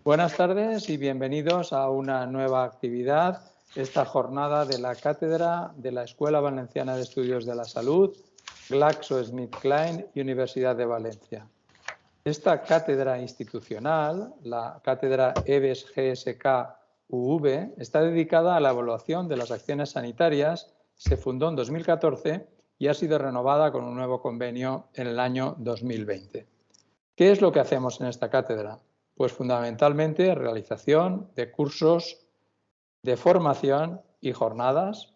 Buenas tardes y bienvenidos a una nueva actividad, esta jornada de la Cátedra de la Escuela Valenciana de Estudios de la Salud, GlaxoSmithKline, Universidad de Valencia. Esta cátedra institucional, la Cátedra EBES GSK UV, está dedicada a la evaluación de las acciones sanitarias, se fundó en 2014 y ha sido renovada con un nuevo convenio en el año 2020. ¿Qué es lo que hacemos en esta cátedra? Pues fundamentalmente realización de cursos de formación y jornadas,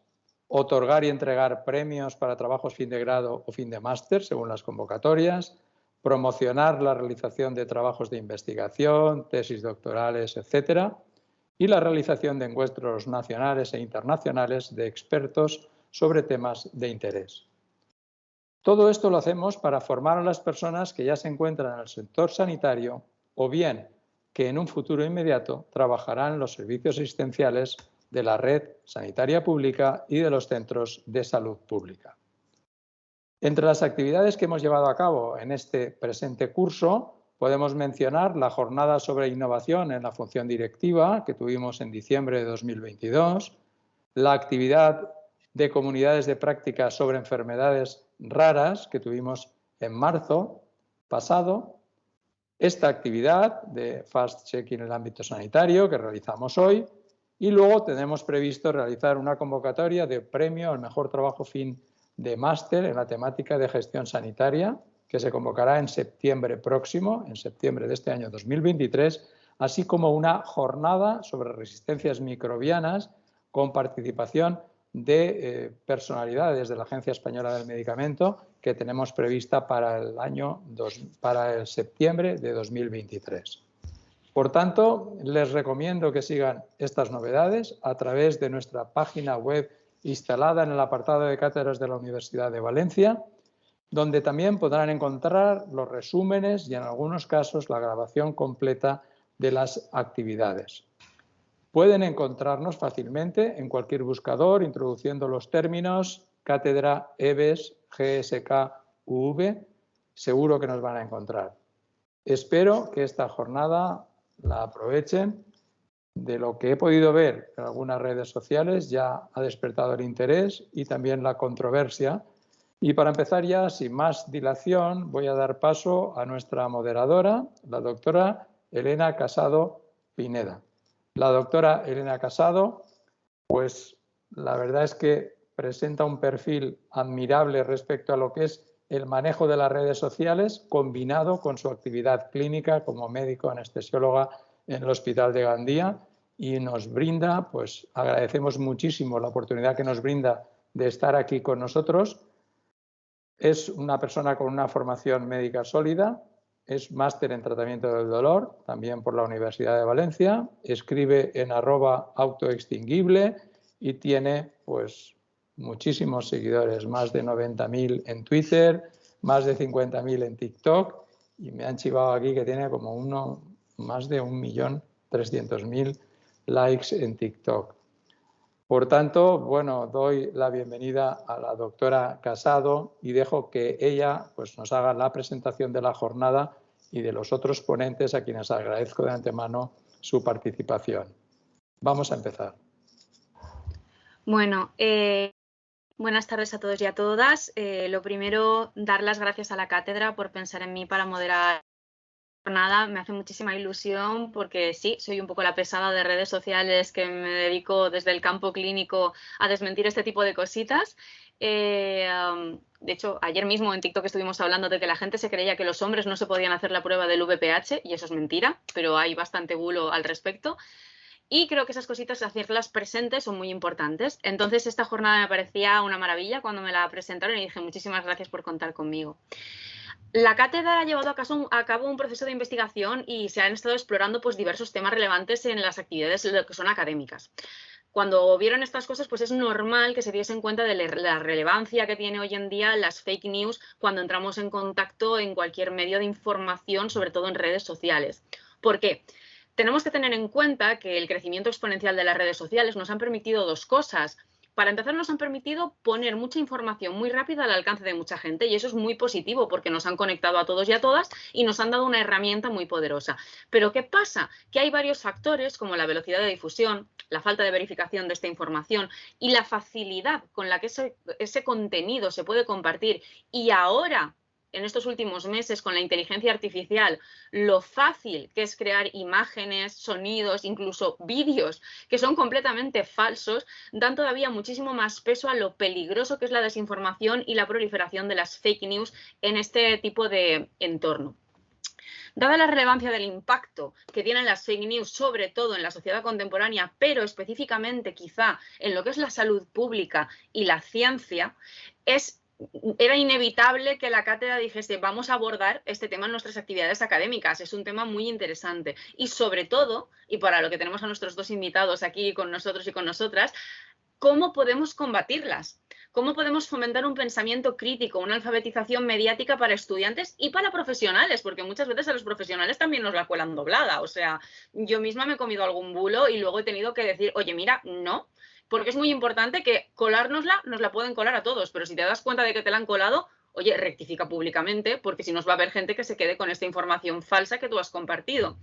otorgar y entregar premios para trabajos fin de grado o fin de máster según las convocatorias, promocionar la realización de trabajos de investigación, tesis doctorales, etcétera, y la realización de encuentros nacionales e internacionales de expertos sobre temas de interés. Todo esto lo hacemos para formar a las personas que ya se encuentran en el sector sanitario o bien que en un futuro inmediato trabajarán en los servicios asistenciales de la red sanitaria pública y de los centros de salud pública. Entre las actividades que hemos llevado a cabo en este presente curso podemos mencionar la jornada sobre innovación en la función directiva que tuvimos en diciembre de 2022, la actividad de comunidades de práctica sobre enfermedades raras que tuvimos en marzo pasado, esta actividad de Fast Check en el ámbito sanitario que realizamos hoy y luego tenemos previsto realizar una convocatoria de premio al mejor trabajo fin de máster en la temática de gestión sanitaria que se convocará en septiembre próximo, en septiembre de este año 2023, así como una jornada sobre resistencias microbianas con participación de personalidades de la Agencia Española del Medicamento que tenemos prevista para el septiembre de 2023. Por tanto, les recomiendo que sigan estas novedades a través de nuestra página web instalada en el apartado de cátedras de la Universidad de Valencia, donde también podrán encontrar los resúmenes y en algunos casos la grabación completa de las actividades. Pueden encontrarnos fácilmente en cualquier buscador introduciendo los términos Cátedra EBES GSK UV, seguro que nos van a encontrar. Espero que esta jornada la aprovechen. De lo que he podido ver en algunas redes sociales ya ha despertado el interés y también la controversia. Y para empezar ya, sin más dilación, voy a dar paso a nuestra moderadora, la doctora Elena Casado Pineda. La doctora Elena Casado, pues la verdad es que presenta un perfil admirable respecto a lo que es el manejo de las redes sociales combinado con su actividad clínica como médico anestesióloga en el Hospital de Gandía y nos brinda, pues agradecemos muchísimo la oportunidad que nos brinda de estar aquí con nosotros. Es una persona con una formación médica sólida, es máster en tratamiento del dolor, también por la Universidad de Valencia, escribe en @autoextinguible y tiene pues muchísimos seguidores, más de 90.000 en Twitter, más de 50.000 en TikTok y me han chivado aquí que tiene como más de 1.300.000 likes en TikTok. Por tanto, bueno, doy la bienvenida a la doctora Casado y dejo que ella pues, nos haga la presentación de la jornada y de los otros ponentes a quienes agradezco de antemano su participación. Vamos a empezar. Bueno, buenas tardes a todos y a todas. Lo primero, dar las gracias a la cátedra por pensar en mí para moderar jornada. Me hace muchísima ilusión porque sí, soy un poco la pesada de redes sociales que me dedico desde el campo clínico a desmentir este tipo de cositas. De hecho, ayer mismo en TikTok estuvimos hablando de que la gente se creía que los hombres no se podían hacer la prueba del VPH y eso es mentira, pero hay bastante bulo al respecto. Y creo que esas cositas, hacerlas presentes, son muy importantes. Entonces, esta jornada me parecía una maravilla cuando me la presentaron y dije muchísimas gracias por contar conmigo. La cátedra ha llevado a cabo un proceso de investigación y se han estado explorando pues, diversos temas relevantes en las actividades que son académicas. Cuando vieron estas cosas, pues es normal que se diesen cuenta de la relevancia que tiene hoy en día las fake news cuando entramos en contacto en cualquier medio de información, sobre todo en redes sociales. ¿Por qué? Tenemos que tener en cuenta que el crecimiento exponencial de las redes sociales nos han permitido dos cosas. Para empezar, nos han permitido poner mucha información muy rápida al alcance de mucha gente y eso es muy positivo porque nos han conectado a todos y a todas y nos han dado una herramienta muy poderosa. Pero ¿qué pasa? Que hay varios factores como la velocidad de difusión, la falta de verificación de esta información y la facilidad con la que ese contenido se puede compartir y ahora, en estos últimos meses, con la inteligencia artificial, lo fácil que es crear imágenes, sonidos, incluso vídeos que son completamente falsos, dan todavía muchísimo más peso a lo peligroso que es la desinformación y la proliferación de las fake news en este tipo de entorno. Dada la relevancia del impacto que tienen las fake news, sobre todo en la sociedad contemporánea, pero específicamente quizá en lo que es la salud pública y la ciencia, era inevitable que la cátedra dijese vamos a abordar este tema en nuestras actividades académicas. Es un tema muy interesante y sobre todo, y para lo que tenemos a nuestros dos invitados aquí con nosotros y con nosotras, ¿cómo podemos combatirlas? ¿Cómo podemos fomentar un pensamiento crítico, una alfabetización mediática para estudiantes y para profesionales? Porque muchas veces a los profesionales también nos la cuelan doblada. O sea, yo misma me he comido algún bulo y luego he tenido que decir, oye, mira, no. Porque es muy importante que colárnosla, nos la pueden colar a todos, pero si te das cuenta de que te la han colado, oye, rectifica públicamente, porque si no va a haber gente que se quede con esta información falsa que tú has compartido.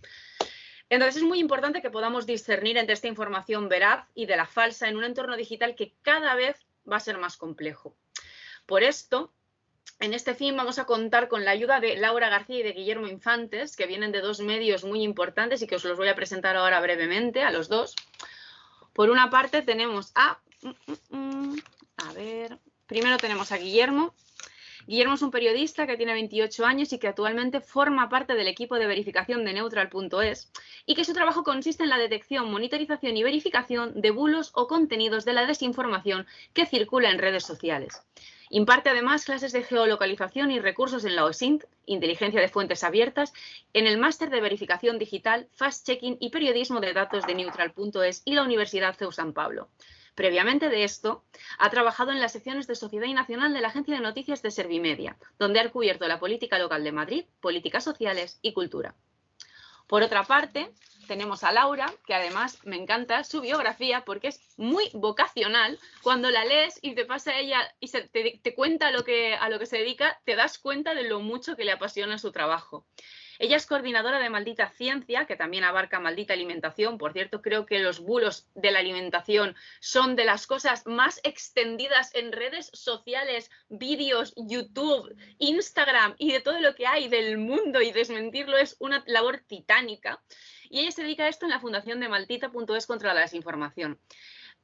Entonces es muy importante que podamos discernir entre esta información veraz y de la falsa en un entorno digital que cada vez va a ser más complejo. Por esto, en este fin vamos a contar con la ayuda de Laura García y de Guillermo Infantes, que vienen de dos medios muy importantes y que os los voy a presentar ahora brevemente a los dos. Por una parte tenemos primero tenemos a Guillermo. Guillermo es un periodista que tiene 28 años y que actualmente forma parte del equipo de verificación de Neutral.es y que su trabajo consiste en la detección, monitorización y verificación de bulos o contenidos de la desinformación que circula en redes sociales. Imparte además clases de geolocalización y recursos en la OSINT, inteligencia de fuentes abiertas, en el máster de verificación digital, fast-checking y periodismo de datos de Neutral.es y la Universidad CEU San Pablo. Previamente de esto, ha trabajado en las secciones de Sociedad y Nacional de la Agencia de Noticias de Servimedia, donde ha cubierto la política local de Madrid, políticas sociales y cultura. Por otra parte, tenemos a Laura, que además me encanta su biografía porque es muy vocacional. Cuando la lees y te pasa a ella y te cuenta a lo que se dedica, te das cuenta de lo mucho que le apasiona su trabajo. Ella es coordinadora de Maldita Ciencia, que también abarca Maldita Alimentación. Por cierto, creo que los bulos de la alimentación son de las cosas más extendidas en redes sociales, vídeos, YouTube, Instagram y de todo lo que hay del mundo, y desmentirlo es una labor titánica. Y ella se dedica a esto en la fundación de Maldita.es contra la desinformación.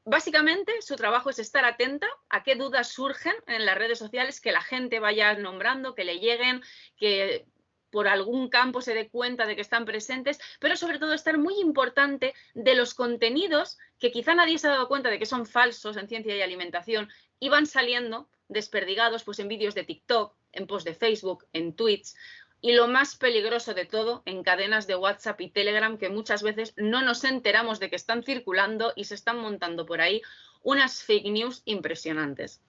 Básicamente, su trabajo es estar atenta a qué dudas surgen en las redes sociales, que la gente vaya nombrando, que le lleguen, que por algún campo se dé cuenta de que están presentes, pero sobre todo estar muy importante de los contenidos que quizá nadie se ha dado cuenta de que son falsos en ciencia y alimentación y van saliendo desperdigados pues en vídeos de TikTok, en posts de Facebook, en tweets. Y lo más peligroso de todo, en cadenas de WhatsApp y Telegram, que muchas veces no nos enteramos de que están circulando y se están montando por ahí unas fake news impresionantes.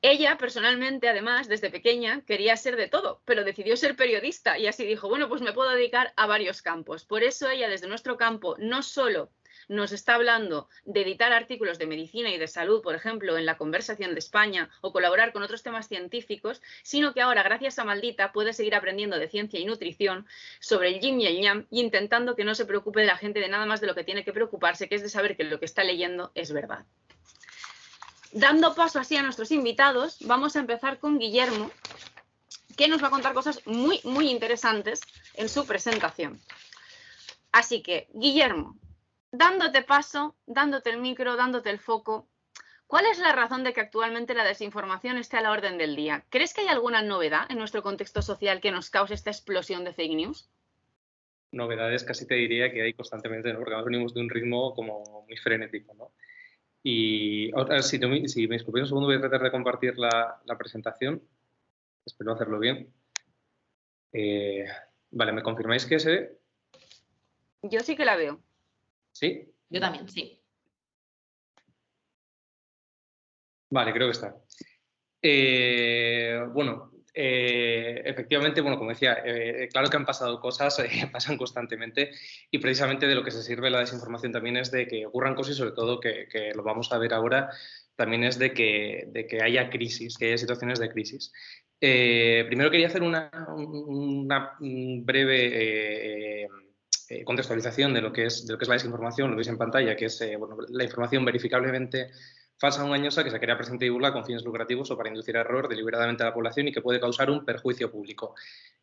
Ella, personalmente, además, desde pequeña, quería ser de todo, pero decidió ser periodista y así dijo, bueno, pues me puedo dedicar a varios campos. Por eso ella, desde nuestro campo, no solo nos está hablando de editar artículos de medicina y de salud, por ejemplo, en La Conversación de España, o colaborar con otros temas científicos, sino que ahora, gracias a Maldita, puede seguir aprendiendo de ciencia y nutrición sobre el yin y el yang, y intentando que no se preocupe de la gente de nada más de lo que tiene que preocuparse, que es de saber que lo que está leyendo es verdad. Dando paso así a nuestros invitados, vamos a empezar con Guillermo, que nos va a contar cosas muy, muy interesantes en su presentación. Así que, Guillermo, dándote paso, dándote el micro, dándote el foco, ¿cuál es la razón de que actualmente la desinformación esté a la orden del día? ¿Crees que hay alguna novedad en nuestro contexto social que nos cause esta explosión de fake news? Novedades casi te diría que hay constantemente, ¿no? Porque además venimos de un ritmo como muy frenético, ¿no? Y ahora, si me disculpéis un segundo, voy a tratar de compartir la presentación. Espero hacerlo bien. Vale, ¿me confirmáis que se ve? Yo sí que la veo. ¿Sí? Yo también, sí. Vale, creo que está. Bueno, efectivamente, bueno, como decía, claro que han pasado cosas, pasan constantemente, y precisamente de lo que se sirve la desinformación también es de que ocurran cosas y sobre todo que lo vamos a ver ahora, también es de que haya crisis, que haya situaciones de crisis. Primero quería hacer una breve contextualización de lo que es la desinformación, lo veis en pantalla, que es bueno, la información verificablemente falsa o engañosa que se crea, presenta y divulga con fines lucrativos o para inducir a error deliberadamente a la población y que puede causar un perjuicio público.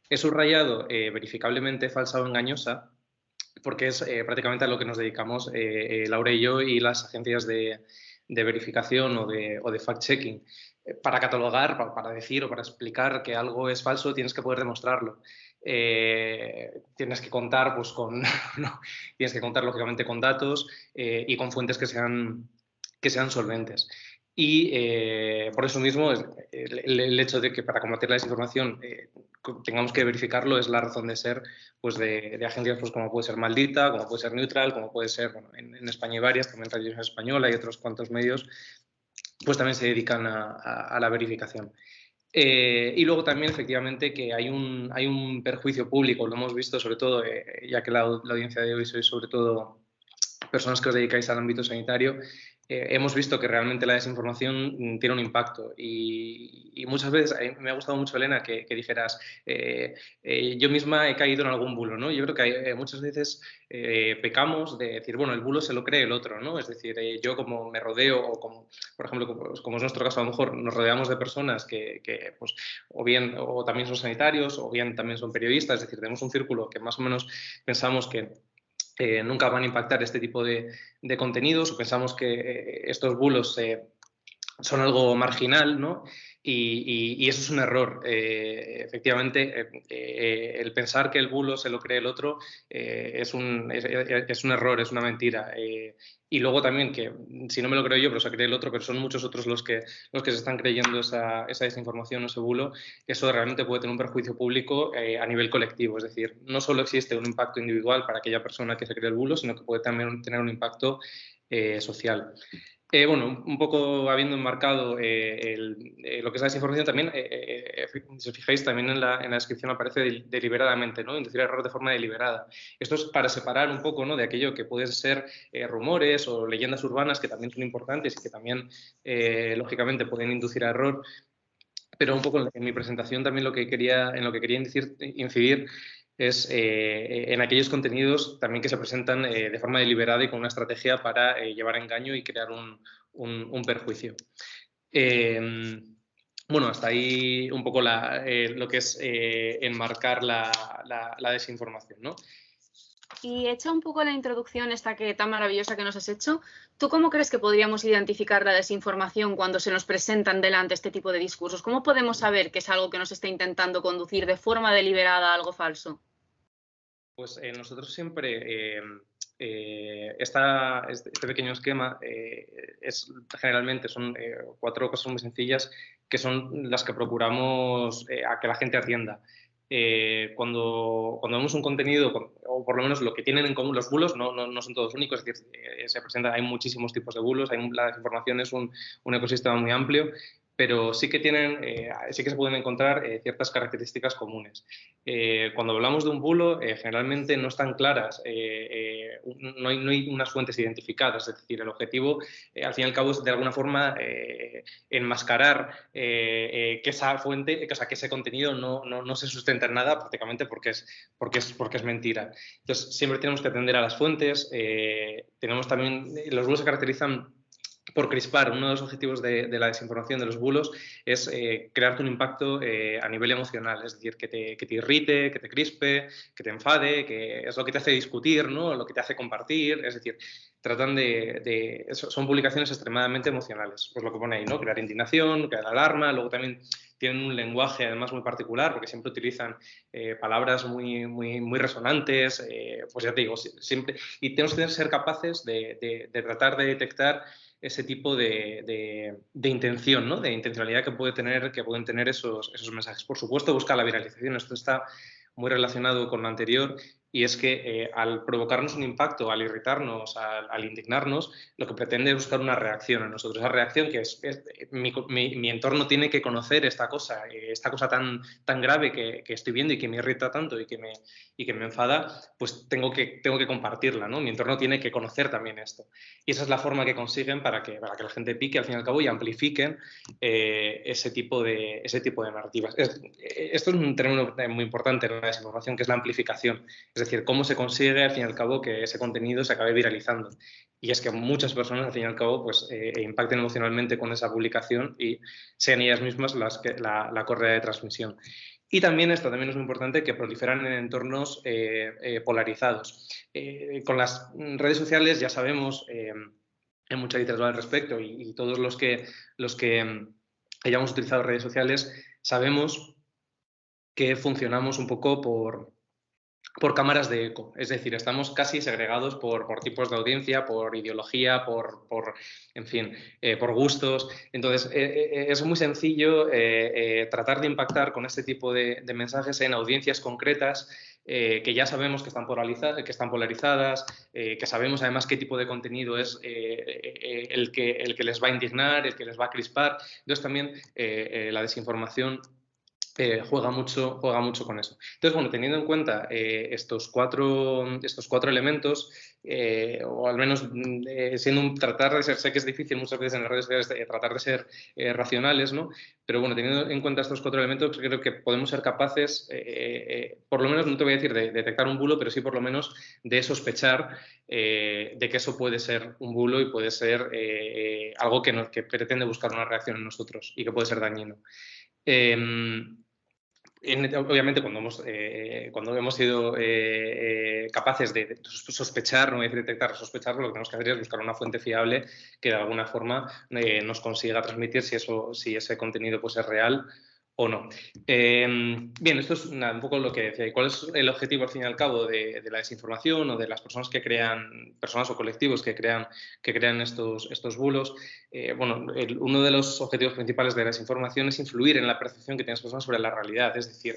He subrayado verificablemente falsa o engañosa porque es prácticamente a lo que nos dedicamos Laura y yo y las agencias de verificación o de fact-checking. Para catalogar, para decir o para explicar que algo es falso, tienes que poder demostrarlo. Tienes que contar pues, no, tienes que contar lógicamente con datos y con fuentes que sean solventes. Y por eso mismo, el hecho de que para combatir la desinformación tengamos que verificarlo es la razón de ser pues, de agencias pues, como puede ser Maldita, como puede ser Neutral, como puede ser, bueno, en España hay varias, también Radio Española y otros cuantos medios, pues también se dedican a la verificación. Y luego también, efectivamente, que hay un perjuicio público, lo hemos visto sobre todo, ya que la audiencia de hoy sois sobre todo personas que os dedicáis al ámbito sanitario, hemos visto que realmente la desinformación tiene un impacto y muchas veces, me ha gustado mucho, Elena, que dijeras, yo misma he caído en algún bulo, ¿no? Yo creo que muchas veces pecamos de decir, bueno, el bulo se lo cree el otro, ¿no? Es decir, yo como me rodeo, o como, por ejemplo, como es nuestro caso, a lo mejor nos rodeamos de personas que pues, o bien, o también son sanitarios, o bien también son periodistas, es decir, tenemos un círculo que más o menos pensamos que nunca van a impactar este tipo de contenidos, o pensamos que estos bulos son algo marginal, ¿no? Y eso es un error. Efectivamente, el pensar que el bulo se lo cree el otro es un error, es una mentira. Y luego también que, si no me lo creo yo, pero se cree el otro, pero son muchos otros los que se están creyendo esa desinformación o ese bulo, eso realmente puede tener un perjuicio público a nivel colectivo. Es decir, no solo existe un impacto individual para aquella persona que se cree el bulo, sino que puede también tener un impacto social. Bueno, un poco habiendo enmarcado lo que es la desinformación también, si os fijáis, también en la descripción aparece deliberadamente, ¿no? Inducir error de forma deliberada. Esto es para separar un poco, ¿no?, de aquello que pueden ser rumores o leyendas urbanas, que también son importantes y que también, lógicamente, pueden inducir a error. Pero un poco en mi presentación también en lo que quería incidir es en aquellos contenidos también que se presentan de forma deliberada y con una estrategia para llevar a engaño y crear un perjuicio. Bueno, hasta ahí un poco lo que es enmarcar la desinformación, ¿no? Y hecha un poco la introducción esta tan maravillosa que nos has hecho, ¿tú cómo crees que podríamos identificar la desinformación cuando se nos presentan delante este tipo de discursos? ¿Cómo podemos saber que es algo que nos está intentando conducir de forma deliberada a algo falso? Pues nosotros siempre, este pequeño esquema generalmente son 4 cosas muy sencillas que son las que procuramos a que la gente atienda. Cuando vemos un contenido, o por lo menos lo que tienen en común los bulos, no son todos únicos, es decir, hay muchísimos tipos de bulos, la desinformación es un ecosistema muy amplio, pero sí que se pueden encontrar ciertas características comunes. Cuando hablamos de un bulo, generalmente no están claras, no hay unas fuentes identificadas, es decir, el objetivo, al fin y al cabo, es de alguna forma enmascarar que esa fuente, o sea, que ese contenido no se sustenta en nada, prácticamente porque es mentira. Entonces, siempre tenemos que atender a las fuentes. Tenemos también, los bulos se caracterizan por crispar. Uno de los objetivos de la desinformación, de los bulos, es crearte un impacto a nivel emocional, es decir, que te irrite, que te crispe, que te enfade, que es lo que te hace discutir, ¿no?, lo que te hace compartir, es decir, son publicaciones extremadamente emocionales, pues lo que pone ahí, ¿no?, crear indignación, crear alarma. Luego también tienen un lenguaje además muy particular, porque siempre utilizan palabras muy resonantes, pues ya te digo, siempre, y tenemos que ser capaces de tratar de detectar ese tipo de intención, ¿no?, de intencionalidad que pueden tener esos mensajes. Por supuesto, buscar la viralización. Esto está muy relacionado con lo anterior y es que al provocarnos un impacto, al irritarnos, al indignarnos, lo que pretende es buscar una reacción en nosotros. Esa reacción que es mi entorno tiene que conocer esta cosa tan grave que estoy viendo y que me irrita tanto y que me enfada, pues tengo que compartirla, ¿no? Mi entorno tiene que conocer también esto. Y esa es la forma que consiguen para que la gente pique al fin y al cabo y amplifiquen ese tipo de narrativas. Esto es un término muy importante en la desinformación, que es la amplificación. Es decir, cómo se consigue al fin y al cabo que ese contenido se acabe viralizando. Y es que muchas personas al fin y al cabo pues, impacten emocionalmente con esa publicación y sean ellas mismas la correa de transmisión. Y también esto también es muy importante, que proliferan en entornos polarizados. Con las redes sociales ya sabemos, hay mucha literatura al respecto y todos los que hayamos utilizado redes sociales sabemos que funcionamos un poco por cámaras de eco, es decir, estamos casi segregados por tipos de audiencia, por ideología, en fin, por gustos. Entonces, es muy sencillo tratar de impactar con este tipo de mensajes en audiencias concretas que ya sabemos que están polarizadas, que sabemos además qué tipo de contenido es el que les va a indignar, el que les va a crispar. Entonces, también la desinformación juega mucho con eso. Entonces, bueno, teniendo en cuenta estos cuatro elementos, o al menos tratar de ser, sé que es difícil muchas veces en las redes sociales tratar de ser racionales, ¿no? Pero bueno, teniendo en cuenta estos cuatro elementos, creo que podemos ser capaces, por lo menos, no te voy a decir de detectar un bulo, pero sí por lo menos de sospechar de que eso puede ser un bulo y puede ser algo que pretende buscar una reacción en nosotros y que puede ser dañino. Obviamente, cuando hemos sido capaces de sospechar, no voy a decir detectar, sospechar, lo que tenemos que hacer es buscar una fuente fiable que de alguna forma nos consiga transmitir si ese contenido pues, es real o no. Bien, esto es un poco lo que decía. ¿Y cuál es el objetivo, al fin y al cabo, de la desinformación o de las personas que crean, personas o colectivos que crean estos bulos? Bueno, uno de los objetivos principales de la desinformación es influir en la percepción que tienen las personas sobre la realidad. Es decir,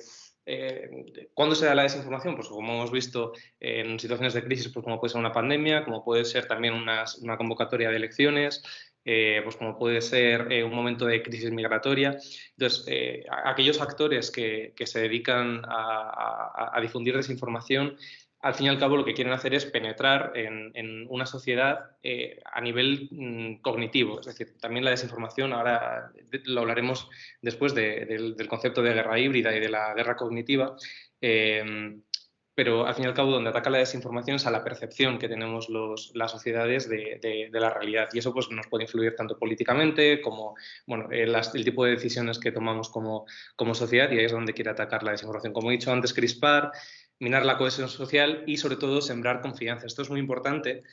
¿cuándo se da la desinformación? Pues como hemos visto en situaciones de crisis, pues como puede ser una pandemia, como puede ser también una convocatoria de elecciones, pues como puede ser un momento de crisis migratoria. Entonces, aquellos actores que se dedican a difundir desinformación, al fin y al cabo lo que quieren hacer es penetrar en una sociedad a nivel cognitivo. Es decir, también la desinformación, ahora lo hablaremos después del concepto de guerra híbrida y de la guerra cognitiva, pero al fin y al cabo donde ataca la desinformación es a la percepción que tenemos las sociedades de la realidad, y eso pues, nos puede influir tanto políticamente como bueno, el tipo de decisiones que tomamos como sociedad, y ahí es donde quiere atacar la desinformación. Como he dicho antes, crispar, minar la cohesión social y sobre todo sembrar confianza. Esto es muy importante,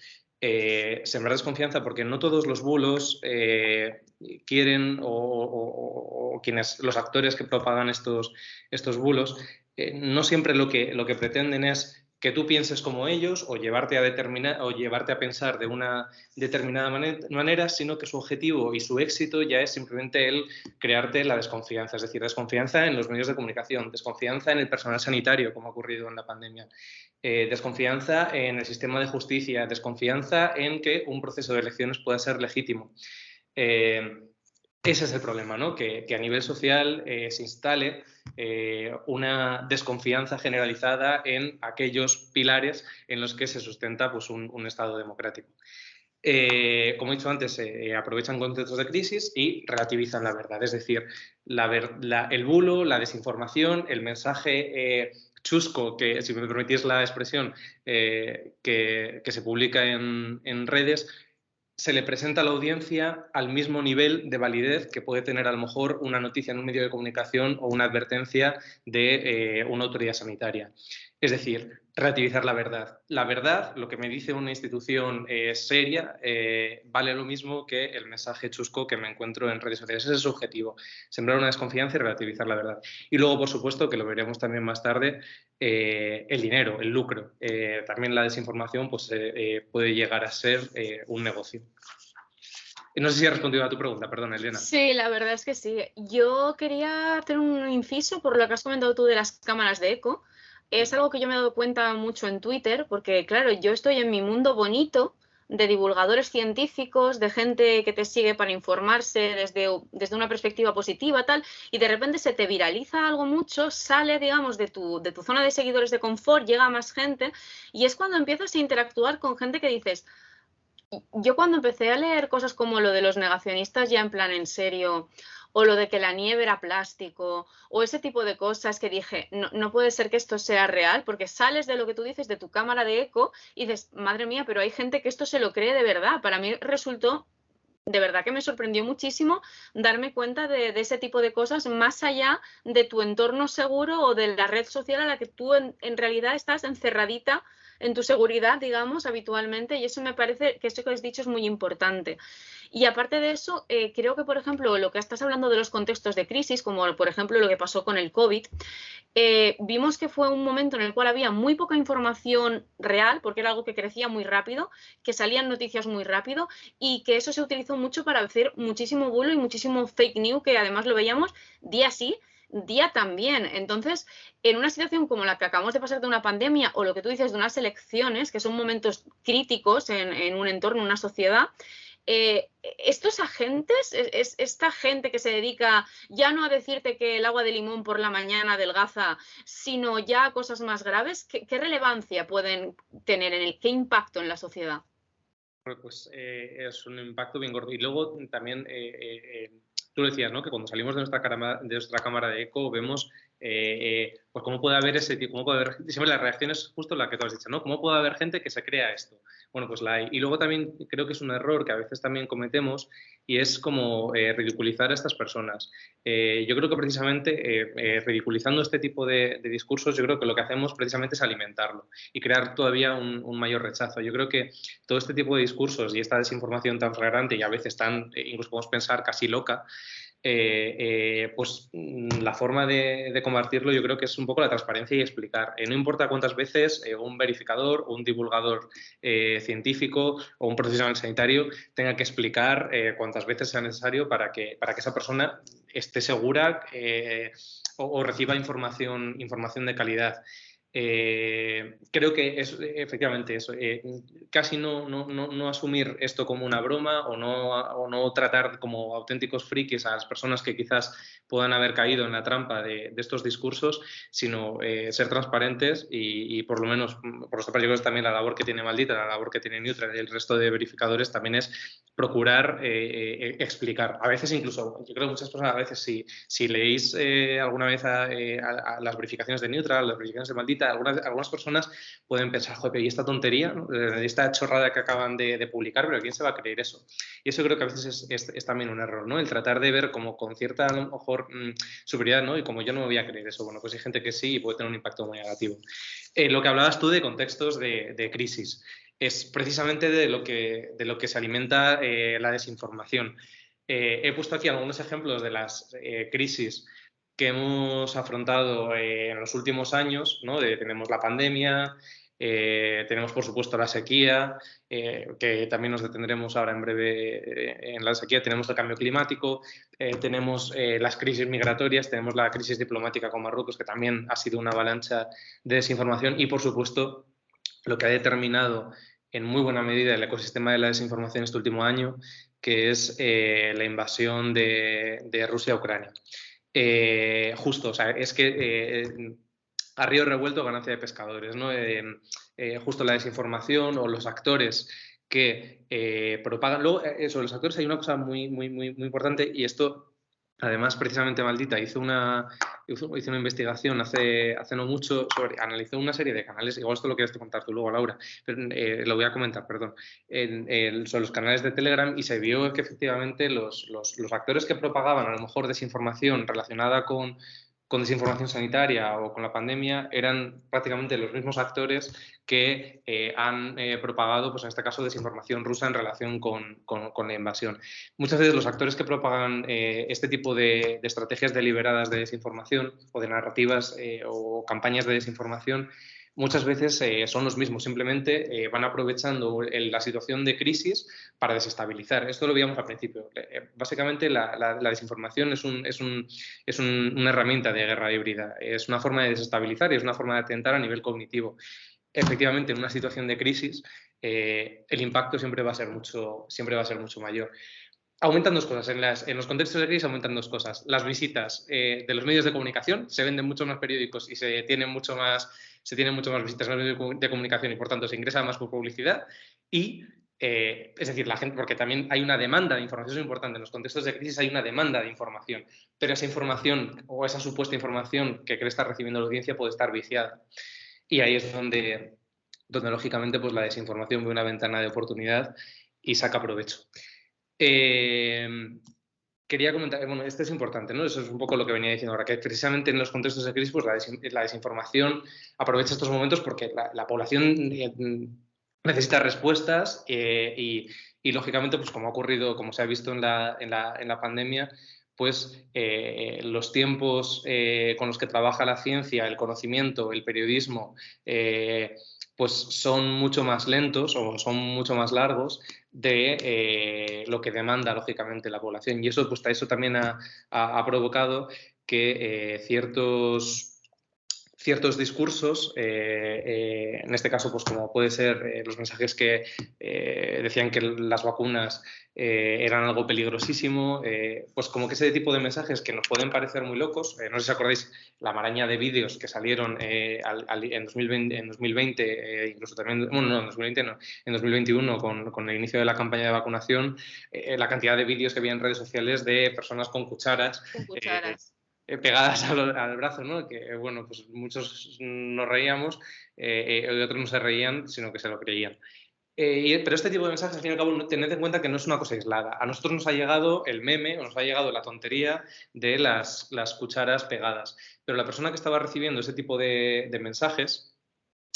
sembrar desconfianza, porque no todos los bulos quieren o quienes, los actores que propagan estos bulos, no siempre lo que pretenden es que tú pienses como ellos o llevarte a pensar de una determinada manera, sino que su objetivo y su éxito ya es simplemente el crearte la desconfianza, es decir, desconfianza en los medios de comunicación, desconfianza en el personal sanitario, como ha ocurrido en la pandemia, desconfianza en el sistema de justicia, desconfianza en que un proceso de elecciones pueda ser legítimo. Ese es el problema, ¿no? Que a nivel social se instale una desconfianza generalizada en aquellos pilares en los que se sustenta pues, un Estado democrático. Como he dicho antes, aprovechan contextos de crisis y relativizan la verdad. Es decir, el bulo, la desinformación, el mensaje chusco, que si me permitís la expresión, que se publica en redes, se le presenta a la audiencia al mismo nivel de validez que puede tener a lo mejor una noticia en un medio de comunicación o una advertencia de una autoridad sanitaria. Es decir, relativizar la verdad. La verdad, lo que me dice una institución seria, vale lo mismo que el mensaje chusco que me encuentro en redes sociales. Ese es su objetivo, sembrar una desconfianza y relativizar la verdad. Y luego, por supuesto, que lo veremos también más tarde, el dinero, el lucro. También la desinformación pues, puede llegar a ser un negocio. No sé si he respondido a tu pregunta, perdón, Elena. Sí, la verdad es que sí. Yo quería hacer un inciso por lo que has comentado tú de las cámaras de eco, es algo que yo me he dado cuenta mucho en Twitter, porque claro, yo estoy en mi mundo bonito de divulgadores científicos, de gente que te sigue para informarse desde una perspectiva positiva, tal, y de repente se te viraliza algo mucho, sale, digamos, de tu zona de seguidores de confort, llega a más gente, y es cuando empiezas a interactuar con gente que dices, yo cuando empecé a leer cosas como lo de los negacionistas ya en plan en serio, o lo de que la nieve era plástico, o ese tipo de cosas que dije, no puede ser que esto sea real, porque sales de lo que tú dices, de tu cámara de eco, y dices, madre mía, pero hay gente que esto se lo cree de verdad. Para mí resultó, de verdad que me sorprendió muchísimo darme cuenta de ese tipo de cosas más allá de tu entorno seguro o de la red social a la que tú en realidad estás encerradita en tu seguridad, digamos, habitualmente, y eso me parece que esto que has dicho es muy importante. Y aparte de eso, creo que, por ejemplo, lo que estás hablando de los contextos de crisis, como por ejemplo lo que pasó con el COVID, vimos que fue un momento en el cual había muy poca información real, porque era algo que crecía muy rápido, que salían noticias muy rápido y que eso se utilizó mucho para hacer muchísimo bulo y muchísimo fake news, que además lo veíamos día sí, día también. Entonces, en una situación como la que acabamos de pasar de una pandemia o lo que tú dices de unas elecciones, que son momentos críticos en un entorno, en una sociedad, estos agentes, esta gente que se dedica ya no a decirte que el agua de limón por la mañana adelgaza, sino ya a cosas más graves, ¿qué relevancia pueden tener qué impacto en la sociedad? Pues es un impacto bien gordo. Y luego también, tú decías, ¿no?, que cuando salimos de nuestra cámara de eco vemos pues cómo puede haber siempre la reacción es justo la que tú has dicho, ¿no? ¿Cómo puede haber gente que se crea esto? Bueno, pues la hay. Y luego también creo que es un error que a veces también cometemos y es como ridiculizar a estas personas. Yo creo que precisamente ridiculizando este tipo de discursos, yo creo que lo que hacemos precisamente es alimentarlo y crear todavía un mayor rechazo. Yo creo que todo este tipo de discursos y esta desinformación tan flagrante y a veces tan, incluso podemos pensar, casi loca, pues la forma de combatirlo yo creo que es un poco la transparencia y explicar. No importa cuántas veces un verificador o un divulgador científico o un profesional sanitario tenga que explicar cuántas veces sea necesario para que esa persona esté segura o reciba información de calidad. Creo que es efectivamente eso, casi no asumir esto como una broma o no tratar como auténticos frikis a las personas que quizás puedan haber caído en la trampa de estos discursos, sino ser transparentes y por lo menos, por nuestra parte, yo creo que también la labor que tiene Maldita, la labor que tiene Neutral y el resto de verificadores también es procurar explicar. A veces incluso, yo creo que muchas personas a veces si leéis alguna vez a las verificaciones de Neutral, las verificaciones de Maldita, algunas personas pueden pensar, joder, ¿y esta tontería, ¿no?, esta chorrada que acaban de publicar, pero ¿quién se va a creer eso? Y eso creo que a veces es también un error, ¿no? El tratar de ver como con cierta, a lo mejor, superioridad, ¿no? Y como yo no me voy a creer eso, bueno, pues hay gente que sí y puede tener un impacto muy negativo. Lo que hablabas tú de contextos de crisis es precisamente de lo que se alimenta la desinformación. He puesto aquí algunos ejemplos de las crisis que hemos afrontado en los últimos años, ¿no? Tenemos la pandemia, tenemos por supuesto la sequía, que también nos detendremos ahora en breve en la sequía, tenemos el cambio climático, tenemos las crisis migratorias, tenemos la crisis diplomática con Marruecos, que también ha sido una avalancha de desinformación y por supuesto lo que ha determinado en muy buena medida el ecosistema de la desinformación este último año, que es la invasión de Rusia a Ucrania. Justo, o sea, es que a río revuelto ganancia de pescadores, ¿no? Justo la desinformación o los actores que propagan. Luego, sobre los actores hay una cosa muy importante y esto, además, precisamente Maldita hizo una investigación hace no mucho, analizó una serie de canales, igual esto lo quieres contar tú luego, Laura, pero lo voy a comentar, perdón, sobre los canales de Telegram y se vio que efectivamente los actores que propagaban a lo mejor desinformación relacionada con desinformación sanitaria o con la pandemia eran prácticamente los mismos actores que han propagado, pues en este caso, desinformación rusa en relación con la invasión. Muchas veces los actores que propagan este tipo de estrategias deliberadas de desinformación o de narrativas o campañas de desinformación muchas veces son los mismos, simplemente van aprovechando la situación de crisis para desestabilizar. Esto lo veíamos al principio. Básicamente la desinformación es una herramienta de guerra híbrida, es una forma de desestabilizar y es una forma de atentar a nivel cognitivo. Efectivamente, en una situación de crisis el impacto siempre va a ser mucho mayor. Aumentan dos cosas, en los contextos de crisis aumentan dos cosas. Las visitas de los medios de comunicación, se venden muchos más periódicos y se tienen mucho más visitas en los medios de comunicación y por tanto se ingresa más por publicidad y es decir, la gente, porque también hay una demanda de información, eso es importante, en los contextos de crisis hay una demanda de información, pero esa información o esa supuesta información que cree estar recibiendo la audiencia puede estar viciada. Y ahí es donde lógicamente pues la desinformación ve una ventana de oportunidad y saca provecho. Quería comentar, bueno, esto es importante, ¿no? Eso es un poco lo que venía diciendo ahora, que precisamente en los contextos de crisis pues la desinformación aprovecha estos momentos porque la población necesita respuestas y lógicamente, pues como ha ocurrido, como se ha visto en la pandemia, pues los tiempos con los que trabaja la ciencia, el conocimiento, el periodismo, pues son mucho más lentos o son mucho más largos de lo que demanda, lógicamente, la población. Y eso, pues, eso también ha provocado que ciertos discursos, en este caso, pues como puede ser los mensajes que decían que las vacunas eran algo peligrosísimo, pues como que ese tipo de mensajes que nos pueden parecer muy locos, no sé si acordáis la maraña de vídeos que salieron en 2020, incluso también, bueno, no, en 2020 no, en 2021 con el inicio de la campaña de vacunación, la cantidad de vídeos que había en redes sociales de personas con cucharas. Pegadas al brazo, ¿no? Que, bueno, pues muchos nos reíamos y otros no se reían, sino que se lo creían. Pero este tipo de mensajes, al fin y al cabo, tened en cuenta que no es una cosa aislada. A nosotros nos ha llegado el meme, o nos ha llegado la tontería de las cucharas pegadas. Pero la persona que estaba recibiendo ese tipo de mensajes,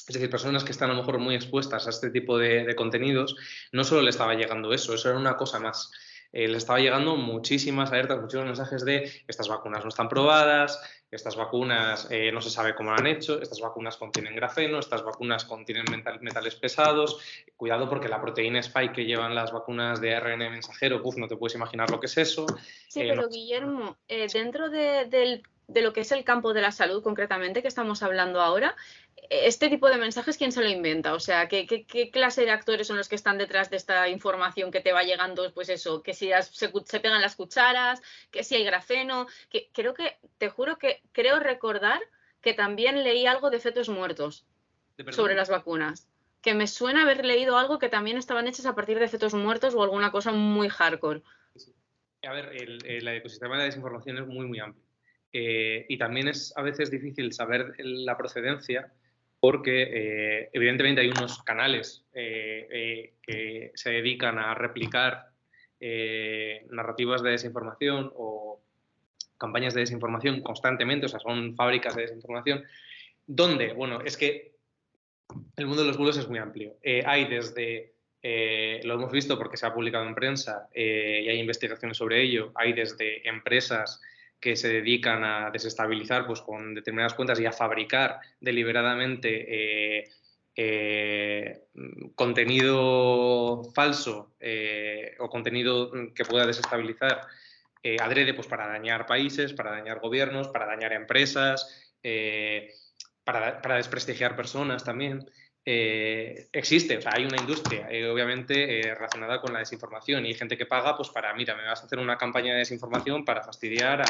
es decir, personas que están a lo mejor muy expuestas a este tipo de contenidos, no solo le estaba llegando eso era una cosa más. Le estaba llegando muchísimas alertas, muchísimos mensajes de estas vacunas no están probadas, estas vacunas no se sabe cómo lo han hecho, estas vacunas contienen grafeno, estas vacunas contienen metales pesados, cuidado porque la proteína spike que llevan las vacunas de ARN mensajero, no te puedes imaginar lo que es eso. Sí, pero Guillermo, dentro de lo que es el campo de la salud concretamente que estamos hablando ahora, este tipo de mensajes, ¿quién se lo inventa? O sea, ¿qué clase de actores son los que están detrás de esta información que te va llegando? Pues eso, que si se pegan las cucharas, que si hay grafeno, que te juro que creo recordar que también leí algo de fetos muertos sobre las vacunas. Que me suena haber leído algo que también estaban hechas a partir de fetos muertos o alguna cosa muy hardcore. A ver, el ecosistema de la desinformación es muy, muy amplio. Y también es a veces difícil saber la procedencia porque evidentemente hay unos canales que se dedican a replicar narrativas de desinformación o campañas de desinformación constantemente, o sea, son fábricas de desinformación, donde, bueno, es que el mundo de los bulos es muy amplio. Hay desde... lo hemos visto porque se ha publicado en prensa y hay investigaciones sobre ello. Hay desde empresas que se dedican a desestabilizar pues, con determinadas cuentas y a fabricar deliberadamente contenido falso o contenido que pueda desestabilizar adrede pues, para dañar países, para dañar gobiernos, para dañar empresas, para desprestigiar personas también. Existe, o sea, hay una industria obviamente relacionada con la desinformación y hay gente que paga pues para, mira, me vas a hacer una campaña de desinformación para fastidiar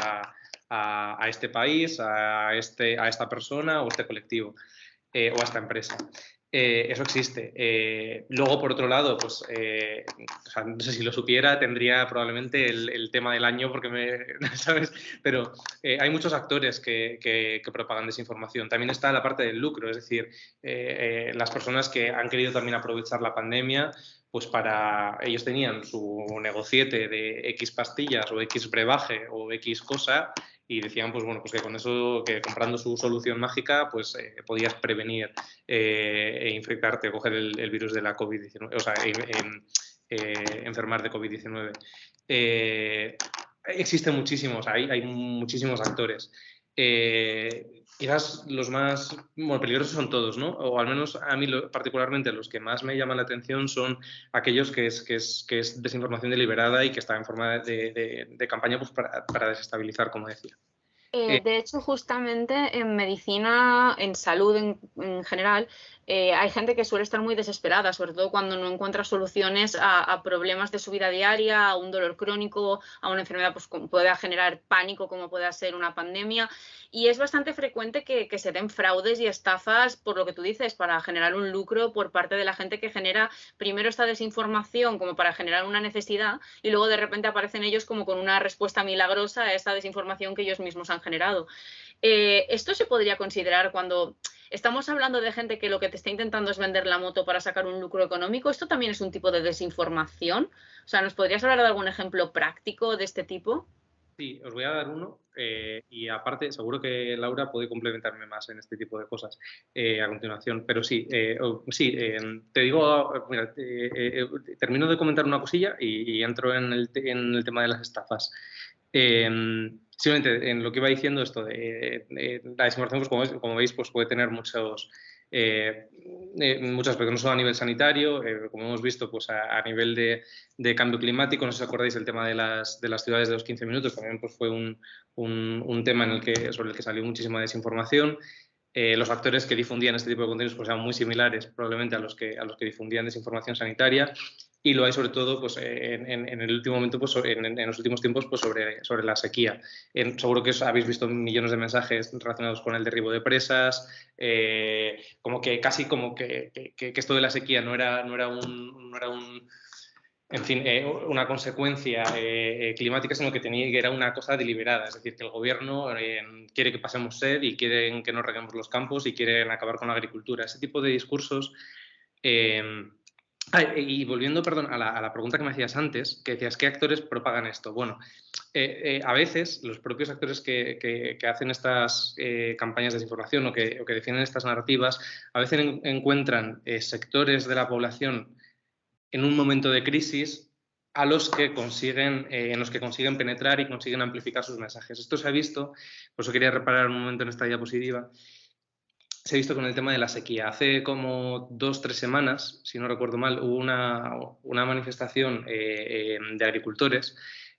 a este país, a esta persona o este colectivo o a esta empresa. Eso existe. Luego, por otro lado, pues, o sea, no sé si lo supiera, tendría probablemente el tema del año porque ¿sabes? Pero hay muchos actores que propagan desinformación. También está la parte del lucro, es decir, las personas que han querido también aprovechar la pandemia, pues ellos tenían su negociete de X pastillas o X brebaje o X cosa y decían, pues bueno, pues que con eso, que comprando su solución mágica, pues podías prevenir e infectarte, coger el virus de la COVID-19, o sea, enfermar de COVID-19. Existen muchísimos, hay muchísimos actores. Quizás los más peligrosos son todos, ¿no? O al menos a mí particularmente los que más me llaman la atención son aquellos que es desinformación deliberada y que está en forma de campaña pues, para desestabilizar, como decía. De hecho, justamente en medicina, en salud en general, hay gente que suele estar muy desesperada, sobre todo cuando no encuentra soluciones a problemas de su vida diaria, a un dolor crónico, a una enfermedad pues, como pueda generar pánico, como pueda ser una pandemia. Y es bastante frecuente que se den fraudes y estafas, por lo que tú dices, para generar un lucro por parte de la gente que genera primero esta desinformación como para generar una necesidad y luego de repente aparecen ellos como con una respuesta milagrosa a esta desinformación que ellos mismos han generado. Esto se podría considerar cuando estamos hablando de gente que lo que te está intentando es vender la moto para sacar un lucro económico. ¿Esto también es un tipo de desinformación? O sea, ¿nos podrías hablar de algún ejemplo práctico de este tipo? Sí, os voy a dar uno y aparte seguro que Laura puede complementarme más en este tipo de cosas a continuación, pero sí, te digo, mira, termino de comentar una cosilla y entro en el tema de las estafas. Simplemente en lo que iba diciendo esto de la desinformación, pues como veis, pues puede tener muchos aspectos, no solo a nivel sanitario, como hemos visto, pues a nivel de cambio climático. No sé si os acordáis el tema de las ciudades de los 15 minutos, también pues fue un tema sobre el que salió muchísima desinformación. Los actores que difundían este tipo de contenidos pues eran muy similares probablemente a los que difundían desinformación sanitaria, y lo hay sobre todo pues, en el último momento, pues, en los últimos tiempos, pues, sobre la sequía. Seguro que habéis visto millones de mensajes relacionados con el derribo de presas, como que casi como que esto de la sequía no era en fin, una consecuencia climática, sino que era una cosa deliberada. Es decir, que el gobierno quiere que pasemos sed y quieren que no reguemos los campos y quieren acabar con la agricultura. Ese tipo de discursos. Y volviendo, perdón, a la pregunta que me hacías antes, que decías, ¿qué actores propagan esto? Bueno, a veces los propios actores que hacen estas campañas de desinformación o que defienden estas narrativas, a veces encuentran sectores de la población en un momento de crisis en los que consiguen penetrar y consiguen amplificar sus mensajes. Esto se ha visto, por eso quería reparar un momento en esta diapositiva, se ha visto con el tema de la sequía. Hace como 2 o 3 semanas, si no recuerdo mal, hubo una manifestación de agricultores.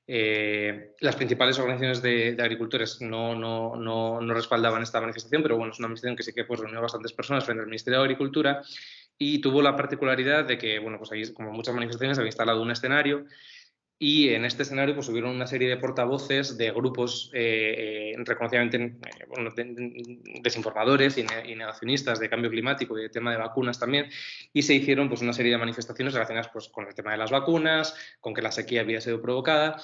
Las principales organizaciones de agricultores no respaldaban esta manifestación, pero bueno, es una manifestación que sí que pues, reunió a bastantes personas frente al Ministerio de Agricultura y tuvo la particularidad de que, bueno, pues ahí, como muchas manifestaciones, había instalado un escenario. Y en este escenario pues, hubieron una serie de portavoces de grupos reconocidamente desinformadores y negacionistas de cambio climático y de tema de vacunas también, y se hicieron pues, una serie de manifestaciones relacionadas pues, con el tema de las vacunas, con que la sequía había sido provocada.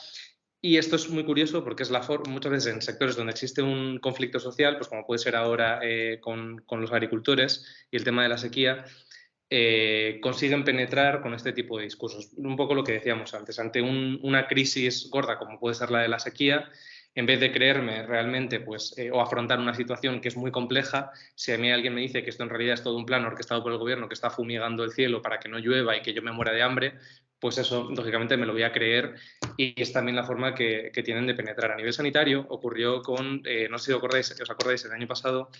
Y esto es muy curioso porque es muchas veces en sectores donde existe un conflicto social, pues como puede ser ahora con los agricultores y el tema de la sequía, consiguen penetrar con este tipo de discursos. Un poco lo que decíamos antes, ante una crisis gorda como puede ser la de la sequía, en vez de creerme realmente pues, o afrontar una situación que es muy compleja, si a mí alguien me dice que esto en realidad es todo un plan orquestado por el gobierno que está fumigando el cielo para que no llueva y que yo me muera de hambre, pues eso lógicamente me lo voy a creer, y es también la forma que tienen de penetrar. A nivel sanitario ocurrió con, no sé si os acordáis el año pasado,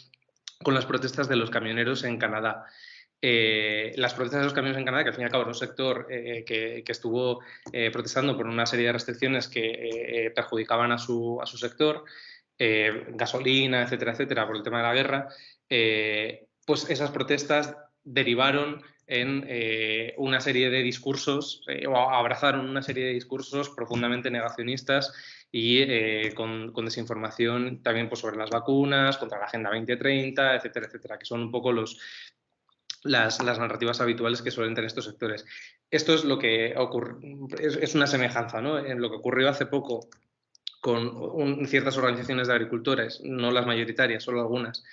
con las protestas de los camioneros en Canadá. Las protestas de los camiones en Canadá, que al fin y al cabo era un sector que estuvo protestando por una serie de restricciones que perjudicaban a su sector, gasolina, etcétera, etcétera, por el tema de la guerra, pues esas protestas derivaron en una serie de discursos, o abrazaron una serie de discursos profundamente negacionistas y con desinformación también pues, sobre las vacunas, contra la Agenda 2030, etcétera, etcétera, que son un poco las narrativas habituales que suelen tener estos sectores. Esto es lo que ocurre, es una semejanza, ¿no? En lo que ocurrió hace poco con ciertas organizaciones de agricultores, no las mayoritarias, solo algunas,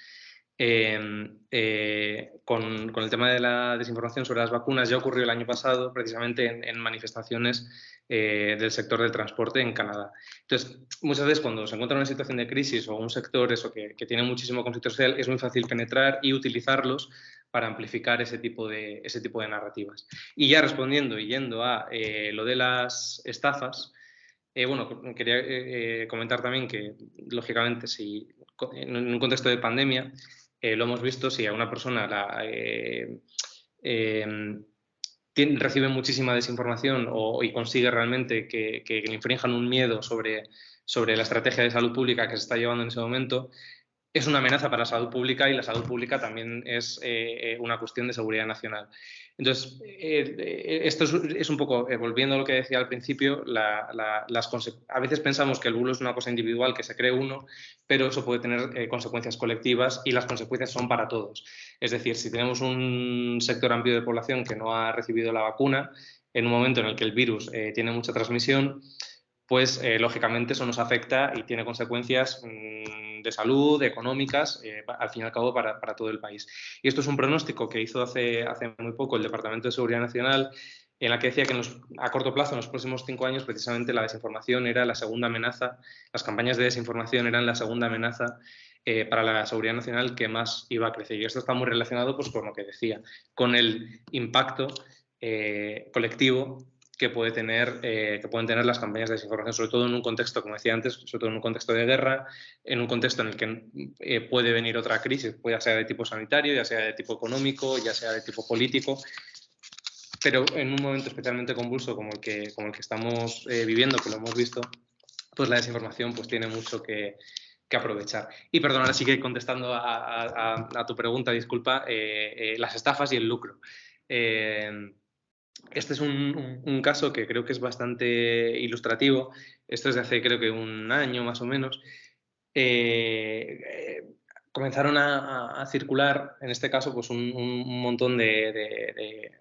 con el tema de la desinformación sobre las vacunas. Ya ocurrió el año pasado precisamente en manifestaciones del sector del transporte en Canadá. Entonces, muchas veces cuando se encuentra en una situación de crisis o un sector que tiene muchísimo conflicto social, es muy fácil penetrar y utilizarlos para amplificar ese tipo de narrativas. Y ya respondiendo y yendo a lo de las estafas, bueno, quería comentar también que, lógicamente, si en un contexto de pandemia, lo hemos visto, si a una persona recibe muchísima desinformación y consigue realmente que le infrinjan un miedo sobre la estrategia de salud pública que se está llevando en ese momento, es una amenaza para la salud pública, y la salud pública también es una cuestión de seguridad nacional. Entonces, esto es un poco, volviendo a lo que decía al principio, a veces pensamos que el bulo es una cosa individual que se cree uno, pero eso puede tener consecuencias colectivas, y las consecuencias son para todos. Es decir, si tenemos un sector amplio de población que no ha recibido la vacuna, en un momento en el que el virus tiene mucha transmisión, pues lógicamente eso nos afecta y tiene consecuencias de salud, económicas, al fin y al cabo para todo el país. Y esto es un pronóstico que hizo hace muy poco el Departamento de Seguridad Nacional, en la que decía que a corto plazo, en los próximos 5 años, precisamente la desinformación era la segunda amenaza, las campañas de desinformación eran la segunda amenaza para la seguridad nacional que más iba a crecer. Y esto está muy relacionado, pues, con lo que decía, con el impacto colectivo que pueden tener las campañas de desinformación, sobre todo en un contexto, como decía antes, sobre todo en un contexto de guerra, en un contexto en el que puede venir otra crisis, ya sea de tipo sanitario, ya sea de tipo económico, ya sea de tipo político, pero en un momento especialmente convulso como el que estamos viviendo, que lo hemos visto, pues la desinformación pues tiene mucho que aprovechar. Y perdón, ahora sí que contestando a tu pregunta, disculpa, las estafas y el lucro. Este es un caso que creo que es bastante ilustrativo. Esto es de hace, creo que, 1 año más o menos. Comenzaron a circular, en este caso, pues un montón de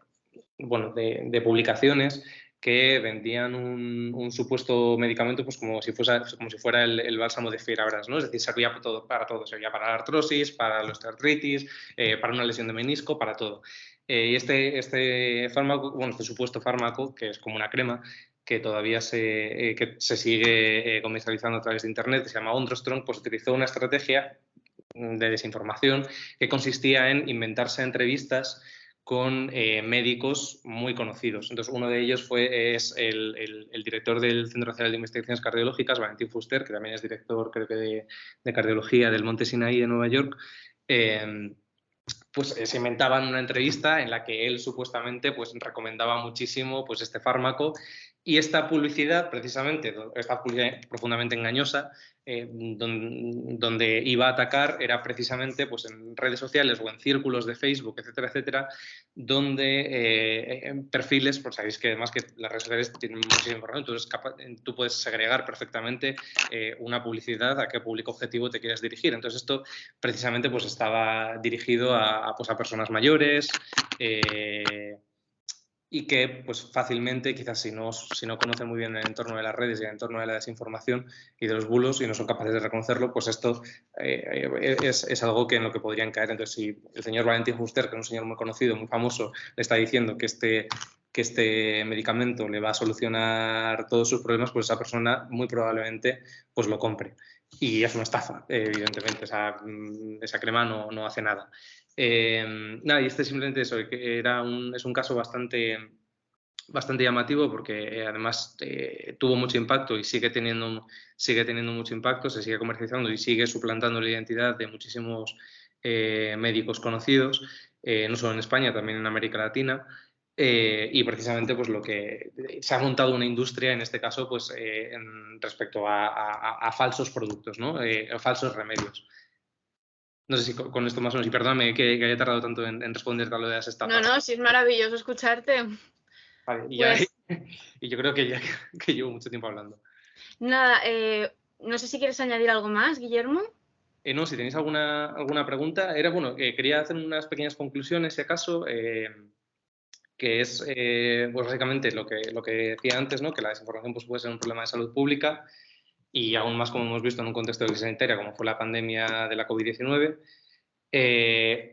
publicaciones que vendían un supuesto medicamento, pues como si fuera el bálsamo de Fierabrás, ¿no? Es decir, servía para todo, servía para la artrosis, para la osteoartritis, para una lesión de menisco, para todo. Y este fármaco, este supuesto fármaco, que es como una crema, que todavía se sigue comercializando a través de Internet, que se llama Ontrostron, pues utilizó una estrategia de desinformación que consistía en inventarse entrevistas con médicos muy conocidos. Entonces, uno de ellos es el director del Centro Nacional de Investigaciones Cardiológicas, Valentín Fuster, que también es director, creo que, de cardiología del Monte Sinaí de Nueva York. Pues se inventaban una entrevista en la que él supuestamente pues recomendaba muchísimo pues este fármaco, y esta publicidad, precisamente, esta publicidad profundamente engañosa, donde iba a atacar era precisamente pues en redes sociales o en círculos de Facebook, etcétera, etcétera, donde en perfiles, pues sabéis que además que las redes sociales tienen muchísima información, entonces tú puedes segregar perfectamente una publicidad a qué público objetivo te quieres dirigir. Entonces esto precisamente pues estaba dirigido a personas mayores, y que pues fácilmente, quizás si no conocen muy bien el entorno de las redes y el entorno de la desinformación y de los bulos y no son capaces de reconocerlo, pues esto es algo en lo que podrían caer. Entonces, si el señor Valentín Fuster, que es un señor muy conocido, muy famoso, le está diciendo que este medicamento le va a solucionar todos sus problemas, pues esa persona muy probablemente pues lo compre. Y es una estafa, evidentemente, esa crema no hace nada. Y este simplemente eso, que es un caso bastante llamativo, porque además tuvo mucho impacto y sigue teniendo mucho impacto, se sigue comercializando y sigue suplantando la identidad de muchísimos médicos conocidos, no solo en España, también en América Latina. Y precisamente pues lo que se ha montado una industria en este caso pues respecto a falsos productos, ¿no? Falsos remedios. No sé si con esto más o menos, y perdóname que haya tardado tanto en responderte a lo de las estafas. No, sí, es maravilloso escucharte. Vale, pues, y yo creo que ya que llevo mucho tiempo hablando. Nada, no sé si quieres añadir algo más, Guillermo. No, si tenéis alguna pregunta, quería hacer unas pequeñas conclusiones, si acaso, que es pues básicamente lo que decía antes, ¿no? Que la desinformación pues, puede ser un problema de salud pública, y aún más como hemos visto en un contexto de crisis sanitaria como fue la pandemia de la COVID-19.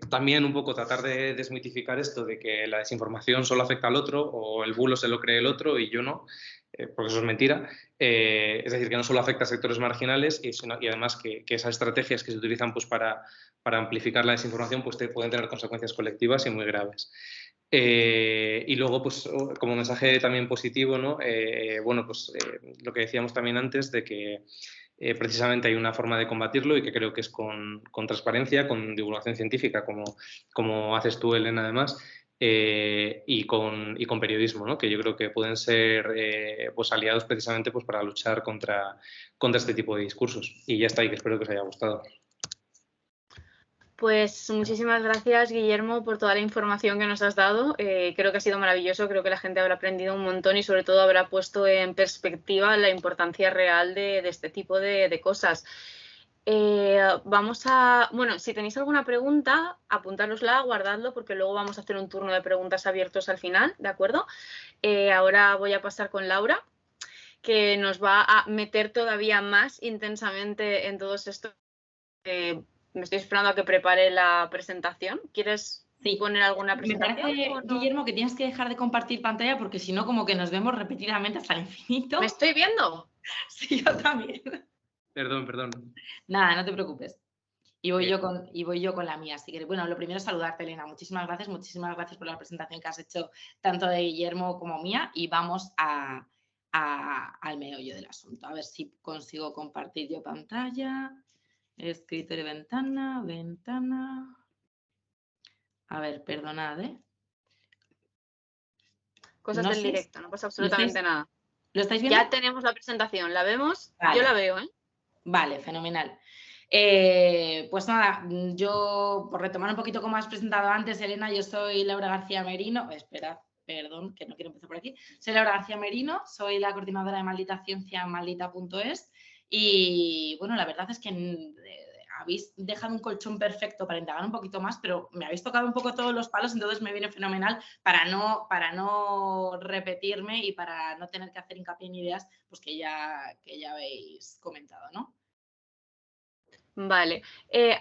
También un poco tratar de desmitificar esto de que la desinformación solo afecta al otro, o el bulo se lo cree el otro y yo no, porque eso es mentira. Es decir, que no solo afecta a sectores marginales, y además que esas estrategias que se utilizan pues, para amplificar la desinformación pues, pueden tener consecuencias colectivas y muy graves. Y luego, pues, como mensaje también positivo, ¿no? Lo que decíamos también antes de que precisamente hay una forma de combatirlo y que creo que es con transparencia, con divulgación científica, como haces tú, Elena, además, y con periodismo, ¿no? Que yo creo que pueden ser pues aliados precisamente pues para luchar contra este tipo de discursos. Y ya está, y que espero que os haya gustado. Pues muchísimas gracias, Guillermo, por toda la información que nos has dado. Creo que ha sido maravilloso, creo que la gente habrá aprendido un montón y sobre todo habrá puesto en perspectiva la importancia real de este tipo de cosas. Bueno, si tenéis alguna pregunta, apuntárosla, guardadlo, porque luego vamos a hacer un turno de preguntas abiertos al final, ¿de acuerdo? Ahora voy a pasar con Laura, que nos va a meter todavía más intensamente en todos estos. Me estoy esperando a que prepare la presentación. ¿Quieres poner alguna presentación? Me parece, Guillermo, que tienes que dejar de compartir pantalla porque si no, como que nos vemos repetidamente hasta el infinito. ¿Me estoy viendo? Sí, yo también. Perdón. Nada, no te preocupes. Y voy yo con la mía, si quieres. Bueno, lo primero es saludarte, Elena. Muchísimas gracias por la presentación que has hecho, tanto de Guillermo como mía. Y vamos al meollo del asunto. A ver si consigo compartir yo pantalla. Escritorio, ventana. A ver, perdonad, ¿eh? Cosas del directo, no pasa absolutamente nada. ¿Lo estáis viendo? Ya tenemos la presentación, ¿la vemos? Vale. Yo la veo, ¿eh? Vale, fenomenal. Pues nada, yo, por retomar un poquito como has presentado antes, Elena, yo soy Laura García Merino. Esperad, perdón, que no quiero empezar por aquí. Soy Laura García Merino, soy la coordinadora de Maldita Ciencia en maldita.es y, bueno, la verdad es que habéis dejado un colchón perfecto para indagar un poquito más, pero me habéis tocado un poco todos los palos, entonces me viene fenomenal para no repetirme y para no tener que hacer hincapié en ideas pues que ya habéis comentado, ¿no? Vale.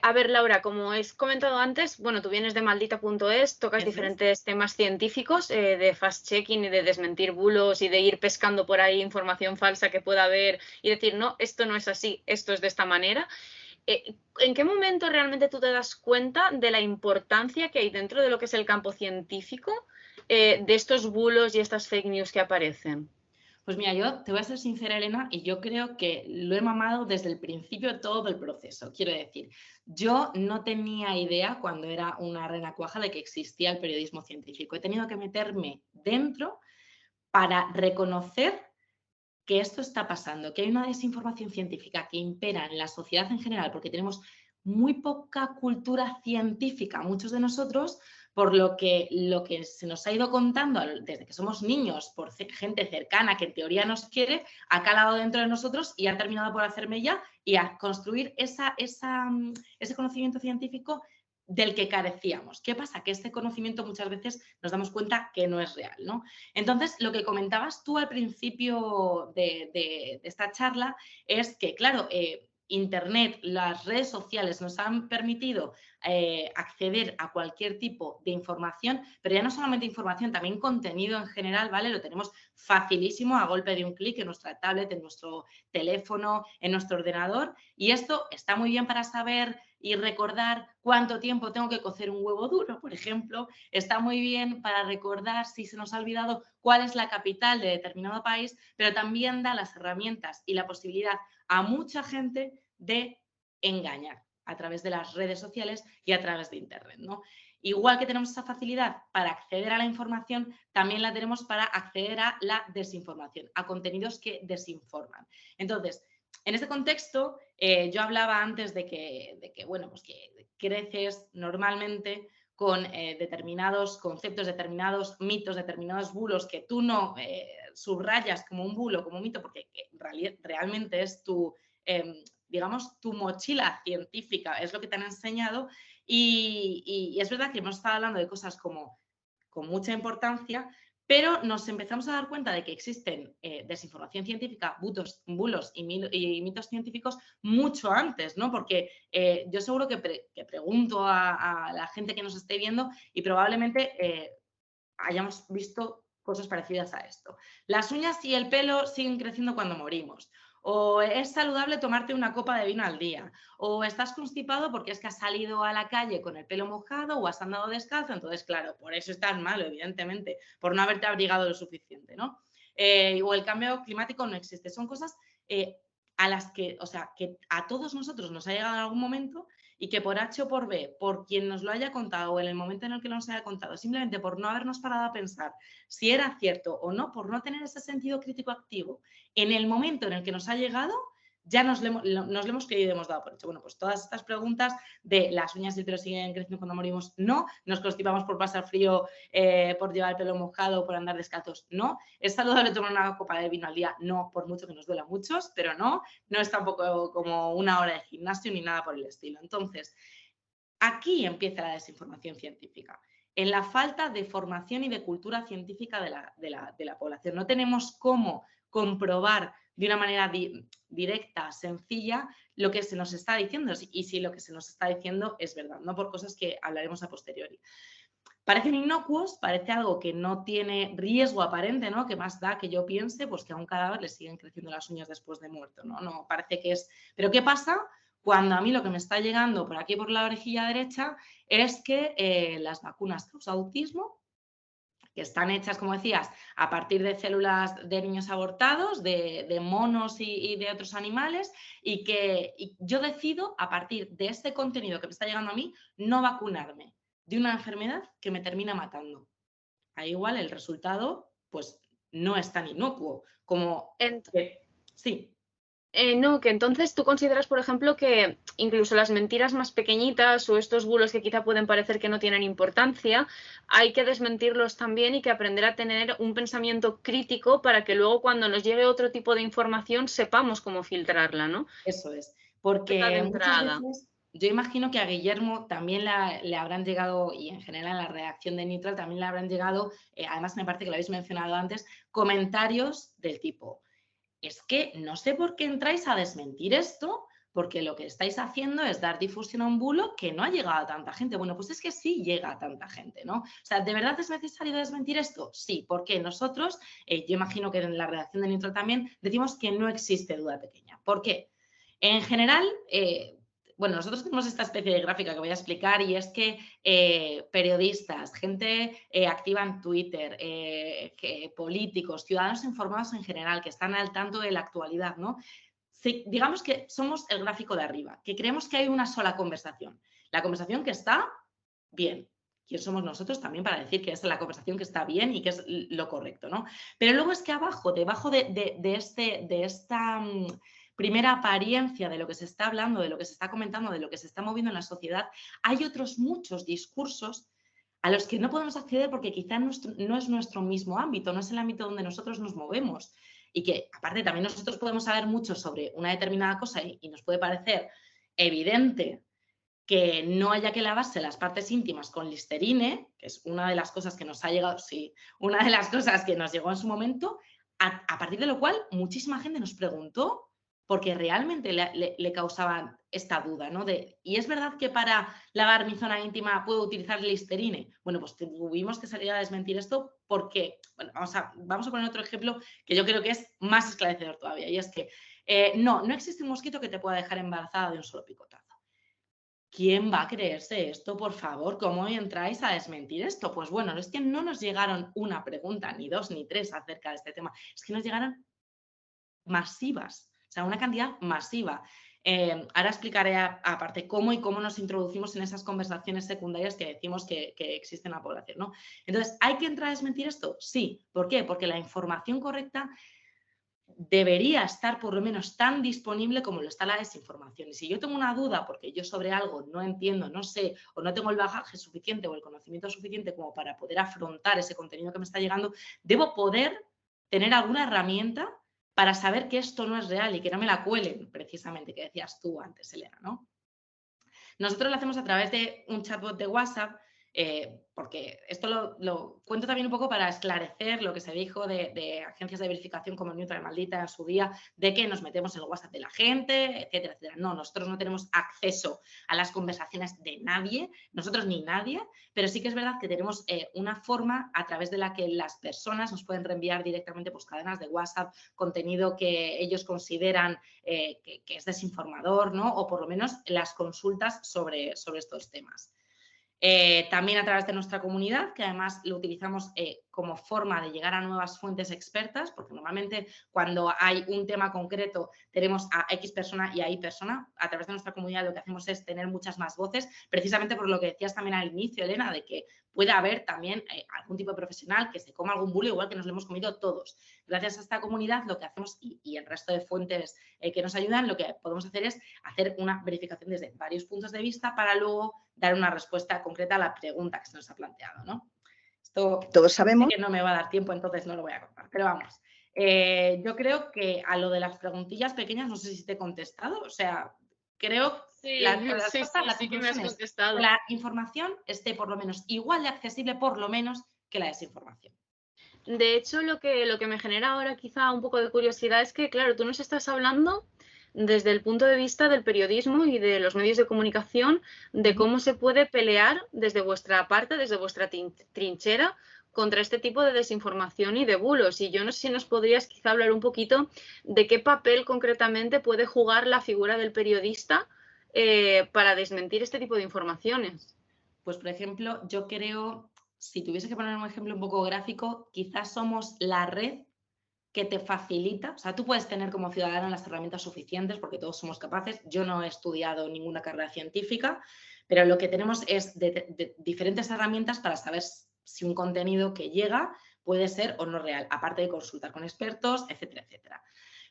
A ver, Laura, como he comentado antes, bueno, tú vienes de maldita.es, tocas diferentes temas científicos de fact-checking y de desmentir bulos y de ir pescando por ahí información falsa que pueda haber y decir, no, esto no es así, esto es de esta manera. ¿En qué momento realmente tú te das cuenta de la importancia que hay dentro de lo que es el campo científico de estos bulos y estas fake news que aparecen? Pues mira, yo te voy a ser sincera, Elena, y yo creo que lo he mamado desde el principio todo el proceso. Quiero decir, yo no tenía idea cuando era una renacuaja de que existía el periodismo científico. He tenido que meterme dentro para reconocer que esto está pasando, que hay una desinformación científica que impera en la sociedad en general, porque tenemos muy poca cultura científica, muchos de nosotros, por lo que se nos ha ido contando desde que somos niños, por gente cercana que en teoría nos quiere, ha calado dentro de nosotros y ha terminado por hacer mella y a construir ese conocimiento científico del que carecíamos. ¿Qué pasa? Que este conocimiento muchas veces nos damos cuenta que no es real, ¿no? Entonces, lo que comentabas tú al principio de esta charla es que, claro, Internet, las redes sociales nos han permitido acceder a cualquier tipo de información, pero ya no solamente información, también contenido en general, ¿vale? Lo tenemos facilísimo a golpe de un clic en nuestra tablet, en nuestro teléfono, en nuestro ordenador, y esto está muy bien para saber y recordar cuánto tiempo tengo que cocer un huevo duro, por ejemplo. Está muy bien para recordar si se nos ha olvidado cuál es la capital de determinado país, pero también da las herramientas y la posibilidad a mucha gente de engañar a través de las redes sociales y a través de Internet, ¿no? Igual que tenemos esa facilidad para acceder a la información, también la tenemos para acceder a la desinformación, a contenidos que desinforman. Entonces, en este contexto, yo hablaba antes de que bueno, pues que creces normalmente con determinados conceptos, determinados mitos, determinados bulos que tú no subrayas como un bulo, como un mito, porque realmente es tu, digamos, tu mochila científica, es lo que te han enseñado y es verdad que hemos estado hablando de cosas como con mucha importancia, pero nos empezamos a dar cuenta de que existen desinformación científica, bulos y mitos científicos mucho antes, ¿no? Porque yo seguro que pregunto a la gente que nos esté viendo y probablemente hayamos visto cosas parecidas a esto. Las uñas y el pelo siguen creciendo cuando morimos. O es saludable tomarte una copa de vino al día. O estás constipado porque es que has salido a la calle con el pelo mojado o has andado descalzo. Entonces, claro, por eso estás malo, evidentemente, por no haberte abrigado lo suficiente, ¿no? O el cambio climático no existe. Son cosas a las que, o sea, que a todos nosotros nos ha llegado en algún momento y que por H o por B, por quien nos lo haya contado o en el momento en el que nos haya contado, simplemente por no habernos parado a pensar si era cierto o no, por no tener ese sentido crítico activo, en el momento en el que nos ha llegado, ya nos lo hemos creído y hemos dado por hecho. Bueno, pues todas estas preguntas de las uñas y el pelo siguen creciendo cuando morimos, no. Nos constipamos por pasar frío, por llevar el pelo mojado, por andar descalzos, no. ¿Es saludable tomar una copa de vino al día? No, por mucho que nos duela a muchos, pero no. No es tampoco como una hora de gimnasio ni nada por el estilo. Entonces, aquí empieza la desinformación científica. En la falta de formación y de cultura científica de la población. No tenemos cómo comprobar de una manera directa, sencilla, lo que se nos está diciendo y si lo que se nos está diciendo es verdad, no por cosas que hablaremos a posteriori. Parecen inocuos, parece algo que no tiene riesgo aparente, ¿no? Que más da que yo piense, pues que a un cadáver le siguen creciendo las uñas después de muerto, ¿no? No parece que es... Pero ¿qué pasa cuando a mí lo que me está llegando por aquí por la orejilla derecha es que las vacunas causan autismo, que están hechas, como decías, a partir de células de niños abortados, de monos y de otros animales, y yo decido, a partir de este contenido que me está llegando a mí, no vacunarme de una enfermedad que me termina matando. Ahí igual el resultado, pues, no es tan inocuo como... Sí. No, que entonces tú consideras, por ejemplo, que incluso las mentiras más pequeñitas o estos bulos que quizá pueden parecer que no tienen importancia, hay que desmentirlos también y que aprender a tener un pensamiento crítico para que luego cuando nos llegue otro tipo de información sepamos cómo filtrarla, ¿no? Eso es, porque muchas veces yo imagino que a Guillermo también le habrán llegado, y en general en la redacción de Neutral también le habrán llegado, además me parece que lo habéis mencionado antes, comentarios del tipo: es que no sé por qué entráis a desmentir esto, porque lo que estáis haciendo es dar difusión a un bulo que no ha llegado a tanta gente. Bueno, pues es que sí llega a tanta gente, ¿no? O sea, ¿de verdad es necesario desmentir esto? Sí, porque nosotros, yo imagino que en la redacción de Neutral también, decimos que no existe duda pequeña. ¿Por qué? En general, bueno, nosotros tenemos esta especie de gráfica que voy a explicar y es que periodistas, gente activa en Twitter, políticos, ciudadanos informados en general, que están al tanto de la actualidad, ¿no? Digamos que somos el gráfico de arriba, que creemos que hay una sola conversación. La conversación que está bien. ¿Quién somos nosotros también para decir que esta es la conversación que está bien y que es lo correcto, ¿no? Pero luego es que abajo, debajo de esta primera apariencia de lo que se está hablando, de lo que se está comentando, de lo que se está moviendo en la sociedad, hay otros muchos discursos a los que no podemos acceder porque quizá no es nuestro mismo ámbito, no es el ámbito donde nosotros nos movemos. Y que, aparte, también nosotros podemos saber mucho sobre una determinada cosa y nos puede parecer evidente que no haya que lavarse las partes íntimas con Listerine, que es una de las cosas que nos ha llegado, sí, una de las cosas que nos llegó en su momento, a partir de lo cual muchísima gente nos preguntó porque realmente le causaban esta duda, ¿no? ¿Y es verdad que para lavar mi zona íntima puedo utilizar Listerine? Bueno, pues tuvimos que salir a desmentir esto porque, bueno, vamos a poner otro ejemplo que yo creo que es más esclarecedor todavía, y es que no existe un mosquito que te pueda dejar embarazada de un solo picotazo. ¿Quién va a creerse esto, por favor? ¿Cómo entráis a desmentir esto? Pues bueno, es que no nos llegaron una pregunta, ni dos, ni tres acerca de este tema. Es que nos llegaron masivas, o sea, una cantidad masiva. Ahora explicaré aparte cómo nos introducimos en esas conversaciones secundarias que decimos que existen en la población, ¿no? Entonces, ¿hay que entrar a desmentir esto? Sí. ¿Por qué? Porque la información correcta debería estar por lo menos tan disponible como lo está la desinformación. Y si yo tengo una duda porque yo sobre algo no entiendo, no sé, o no tengo el bagaje suficiente o el conocimiento suficiente como para poder afrontar ese contenido que me está llegando, debo poder tener alguna herramienta para saber que esto no es real y que no me la cuelen, precisamente, que decías tú antes, Elena, ¿no? Nosotros lo hacemos a través de un chatbot de WhatsApp, porque esto lo cuento también un poco para esclarecer lo que se dijo de agencias de verificación como Neutral Maldita en su día, de que nos metemos en el WhatsApp de la gente, etcétera, etcétera. No, nosotros no tenemos acceso a las conversaciones de nadie, nosotros ni nadie, pero sí que es verdad que tenemos una forma a través de la que las personas nos pueden reenviar directamente pues, cadenas de WhatsApp, contenido que ellos consideran que es desinformador, ¿no? O por lo menos las consultas sobre estos temas. También a través de nuestra comunidad, que además lo utilizamos como forma de llegar a nuevas fuentes expertas, porque normalmente cuando hay un tema concreto tenemos a X persona y a Y persona. A través de nuestra comunidad lo que hacemos es tener muchas más voces, precisamente por lo que decías también al inicio, Elena, de que puede haber también algún tipo de profesional que se coma algún bulo igual que nos lo hemos comido todos. Gracias a esta comunidad lo que hacemos y el resto de fuentes que nos ayudan, lo que podemos hacer es hacer una verificación desde varios puntos de vista para luego dar una respuesta concreta a la pregunta que se nos ha planteado, ¿no? Esto todos sabemos que no me va a dar tiempo, entonces no lo voy a contar, pero vamos. Yo creo que a lo de las preguntillas pequeñas, no sé si te he contestado, o sea, creo sí, la sí que me has contestado. la información esté por lo menos igual de accesible, por lo menos, que la desinformación. De hecho, lo que me genera ahora quizá un poco de curiosidad es que, claro, tú nos estás hablando desde el punto de vista del periodismo y de los medios de comunicación, de cómo se puede pelear desde vuestra parte, desde vuestra trinchera, contra este tipo de desinformación y de bulos. Y yo no sé si nos podrías quizá hablar un poquito de qué papel concretamente puede jugar la figura del periodista para desmentir este tipo de informaciones. Pues, por ejemplo, yo creo, si tuviese que poner un ejemplo un poco gráfico, quizás somos la red que te facilita, o sea, tú puedes tener como ciudadano las herramientas suficientes porque todos somos capaces. Yo no he estudiado ninguna carrera científica, pero lo que tenemos es de diferentes herramientas para saber si un contenido que llega puede ser o no real, aparte de consultar con expertos, etcétera, etcétera.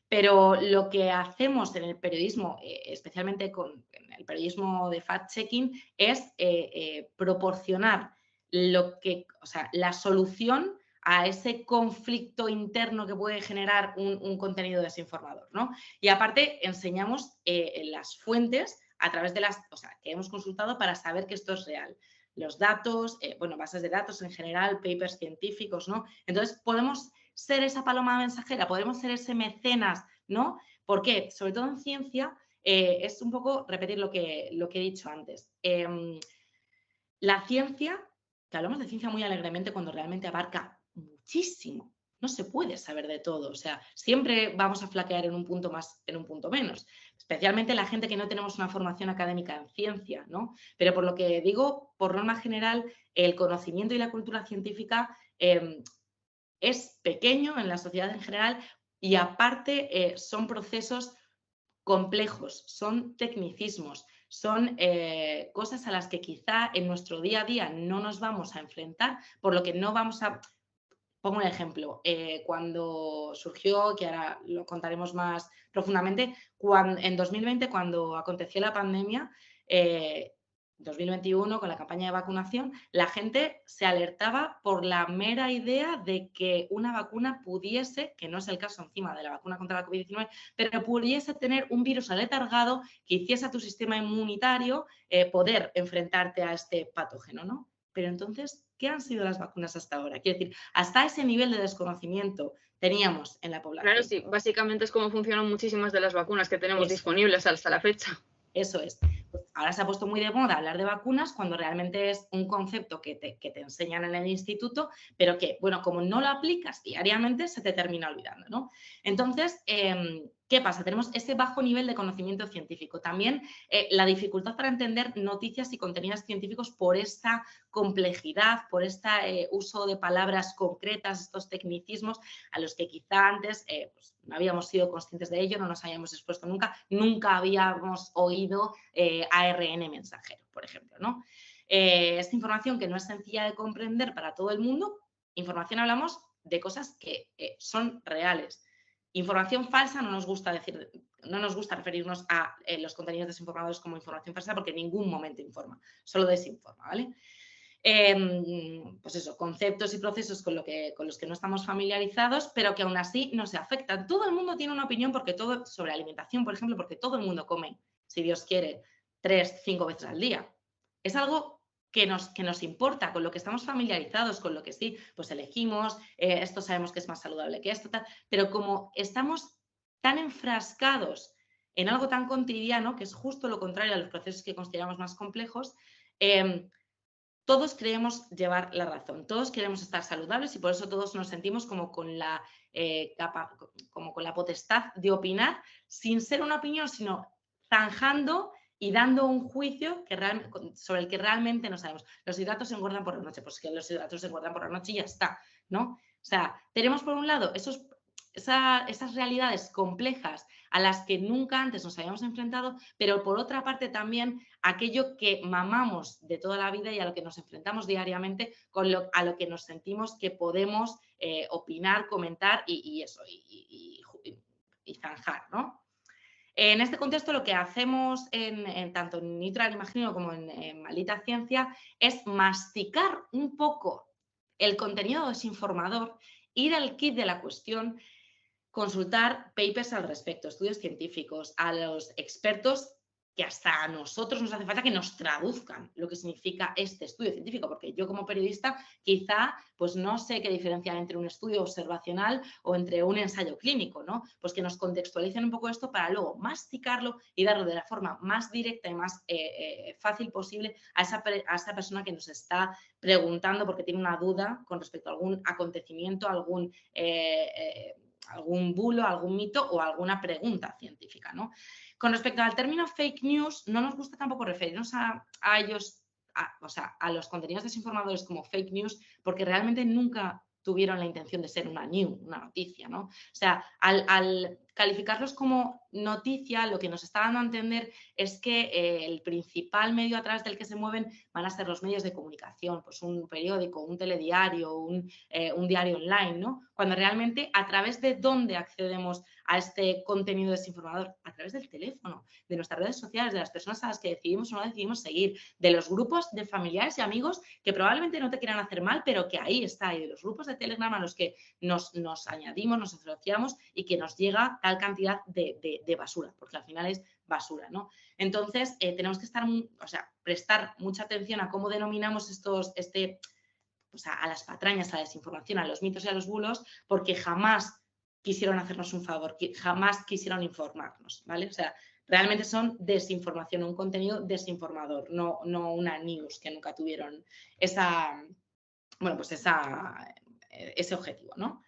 Pero lo que hacemos en el periodismo, especialmente en el periodismo de fact-checking, es proporcionar la solución a ese conflicto interno que puede generar un contenido desinformador, ¿no? Y aparte enseñamos las fuentes a través de que hemos consultado para saber que esto es real. Los datos, bases de datos en general, papers científicos, ¿no? Entonces podemos ser esa paloma mensajera, podemos ser ese mecenas, ¿no? ¿Por qué? Sobre todo en ciencia, es un poco repetir lo que he dicho antes. La ciencia, que hablamos de ciencia muy alegremente cuando realmente abarca muchísimo. No se puede saber de todo, o sea, siempre vamos a flaquear en un punto más, en un punto menos, especialmente la gente que no tenemos una formación académica en ciencia, ¿no? Pero por lo que digo, por norma general, el conocimiento y la cultura científica es pequeño en la sociedad en general y aparte son procesos complejos, son tecnicismos, son cosas a las que quizá en nuestro día a día no nos vamos a enfrentar, por lo que no vamos a... Pongo un ejemplo, cuando surgió, que ahora lo contaremos más profundamente, en 2020, cuando aconteció la pandemia, 2021, con la campaña de vacunación, la gente se alertaba por la mera idea de que una vacuna pudiese, que no es el caso encima de la vacuna contra la COVID-19, pero pudiese tener un virus aletargado que hiciese a tu sistema inmunitario poder enfrentarte a este patógeno, ¿no? Pero entonces, ¿qué han sido las vacunas hasta ahora? Quiero decir, hasta ese nivel de desconocimiento teníamos en la población. Claro, sí, básicamente es como funcionan muchísimas de las vacunas que tenemos disponibles hasta la fecha. Eso es. Pues ahora se ha puesto muy de moda hablar de vacunas cuando realmente es un concepto que te enseñan en el instituto, pero que, bueno, como no lo aplicas diariamente, se te termina olvidando, ¿no? Entonces, ¿qué pasa? Tenemos ese bajo nivel de conocimiento científico. También la dificultad para entender noticias y contenidos científicos por esta complejidad, por este uso de palabras concretas, estos tecnicismos a los que quizá antes pues no habíamos sido conscientes de ello, no nos habíamos expuesto nunca habíamos oído ARN mensajero, por ejemplo, ¿no? Esta información que no es sencilla de comprender para todo el mundo, información hablamos de cosas que son reales. Información falsa no nos gusta decir, no nos gusta referirnos a los contenidos desinformadores como información falsa porque en ningún momento informa, solo desinforma, ¿vale? Pues eso, conceptos y procesos con los que no estamos familiarizados, pero que aún así nos afectan. Todo el mundo tiene una opinión sobre alimentación, por ejemplo, porque todo el mundo come, si Dios quiere, 3-5 veces al día. Es algo que nos importa, con lo que estamos familiarizados, con lo que sí, pues elegimos, esto sabemos que es más saludable que esto, tal, pero como estamos tan enfrascados en algo tan cotidiano, que es justo lo contrario a los procesos que consideramos más complejos, todos queremos llevar la razón, todos queremos estar saludables y por eso todos nos sentimos como con la potestad de opinar sin ser una opinión, sino zanjando y dando un juicio sobre el que realmente no sabemos. Los hidratos se engordan por la noche, pues que los hidratos se engordan por la noche y ya está, ¿no? O sea, tenemos por un lado esas realidades complejas a las que nunca antes nos habíamos enfrentado, pero por otra parte también aquello que mamamos de toda la vida y a lo que nos enfrentamos diariamente, a lo que nos sentimos que podemos opinar, comentar y zanjar, ¿no? En este contexto, lo que hacemos tanto en Neutral Imagino como en Maldita Ciencia es masticar un poco el contenido desinformador, ir al quid de la cuestión, consultar papers al respecto, estudios científicos, a los expertos que hasta a nosotros nos hace falta que nos traduzcan lo que significa este estudio científico, porque yo como periodista quizá pues no sé qué diferenciar entre un estudio observacional o entre un ensayo clínico, ¿no? Pues que nos contextualicen un poco esto para luego masticarlo y darlo de la forma más directa y más fácil posible a esa persona que nos está preguntando porque tiene una duda con respecto a algún acontecimiento, algún bulo, algún mito o alguna pregunta científica, ¿no? Con respecto al término fake news, no nos gusta tampoco referirnos a ellos, a los contenidos desinformadores como fake news, porque realmente nunca tuvieron la intención de ser una noticia, ¿no? O sea, al calificarlos como noticia, lo que nos está dando a entender es que el principal medio a través del que se mueven van a ser los medios de comunicación, pues un periódico, un telediario, un diario online, ¿no? Cuando realmente a través de dónde accedemos a este contenido desinformador, a través del teléfono, de nuestras redes sociales, de las personas a las que decidimos o no decidimos seguir, de los grupos de familiares y amigos que probablemente no te quieran hacer mal, pero que ahí está, y de los grupos de Telegram a los que nos añadimos, nos asociamos y que nos llega tal cantidad de basura, porque al final es basura, ¿no? Entonces, tenemos que prestar mucha atención a cómo denominamos a las patrañas, a la desinformación, a los mitos y a los bulos, porque jamás quisieron hacernos un favor, jamás quisieron informarnos, ¿vale? O sea, realmente son desinformación, un contenido desinformador, no una news, que nunca tuvieron ese objetivo, ¿no?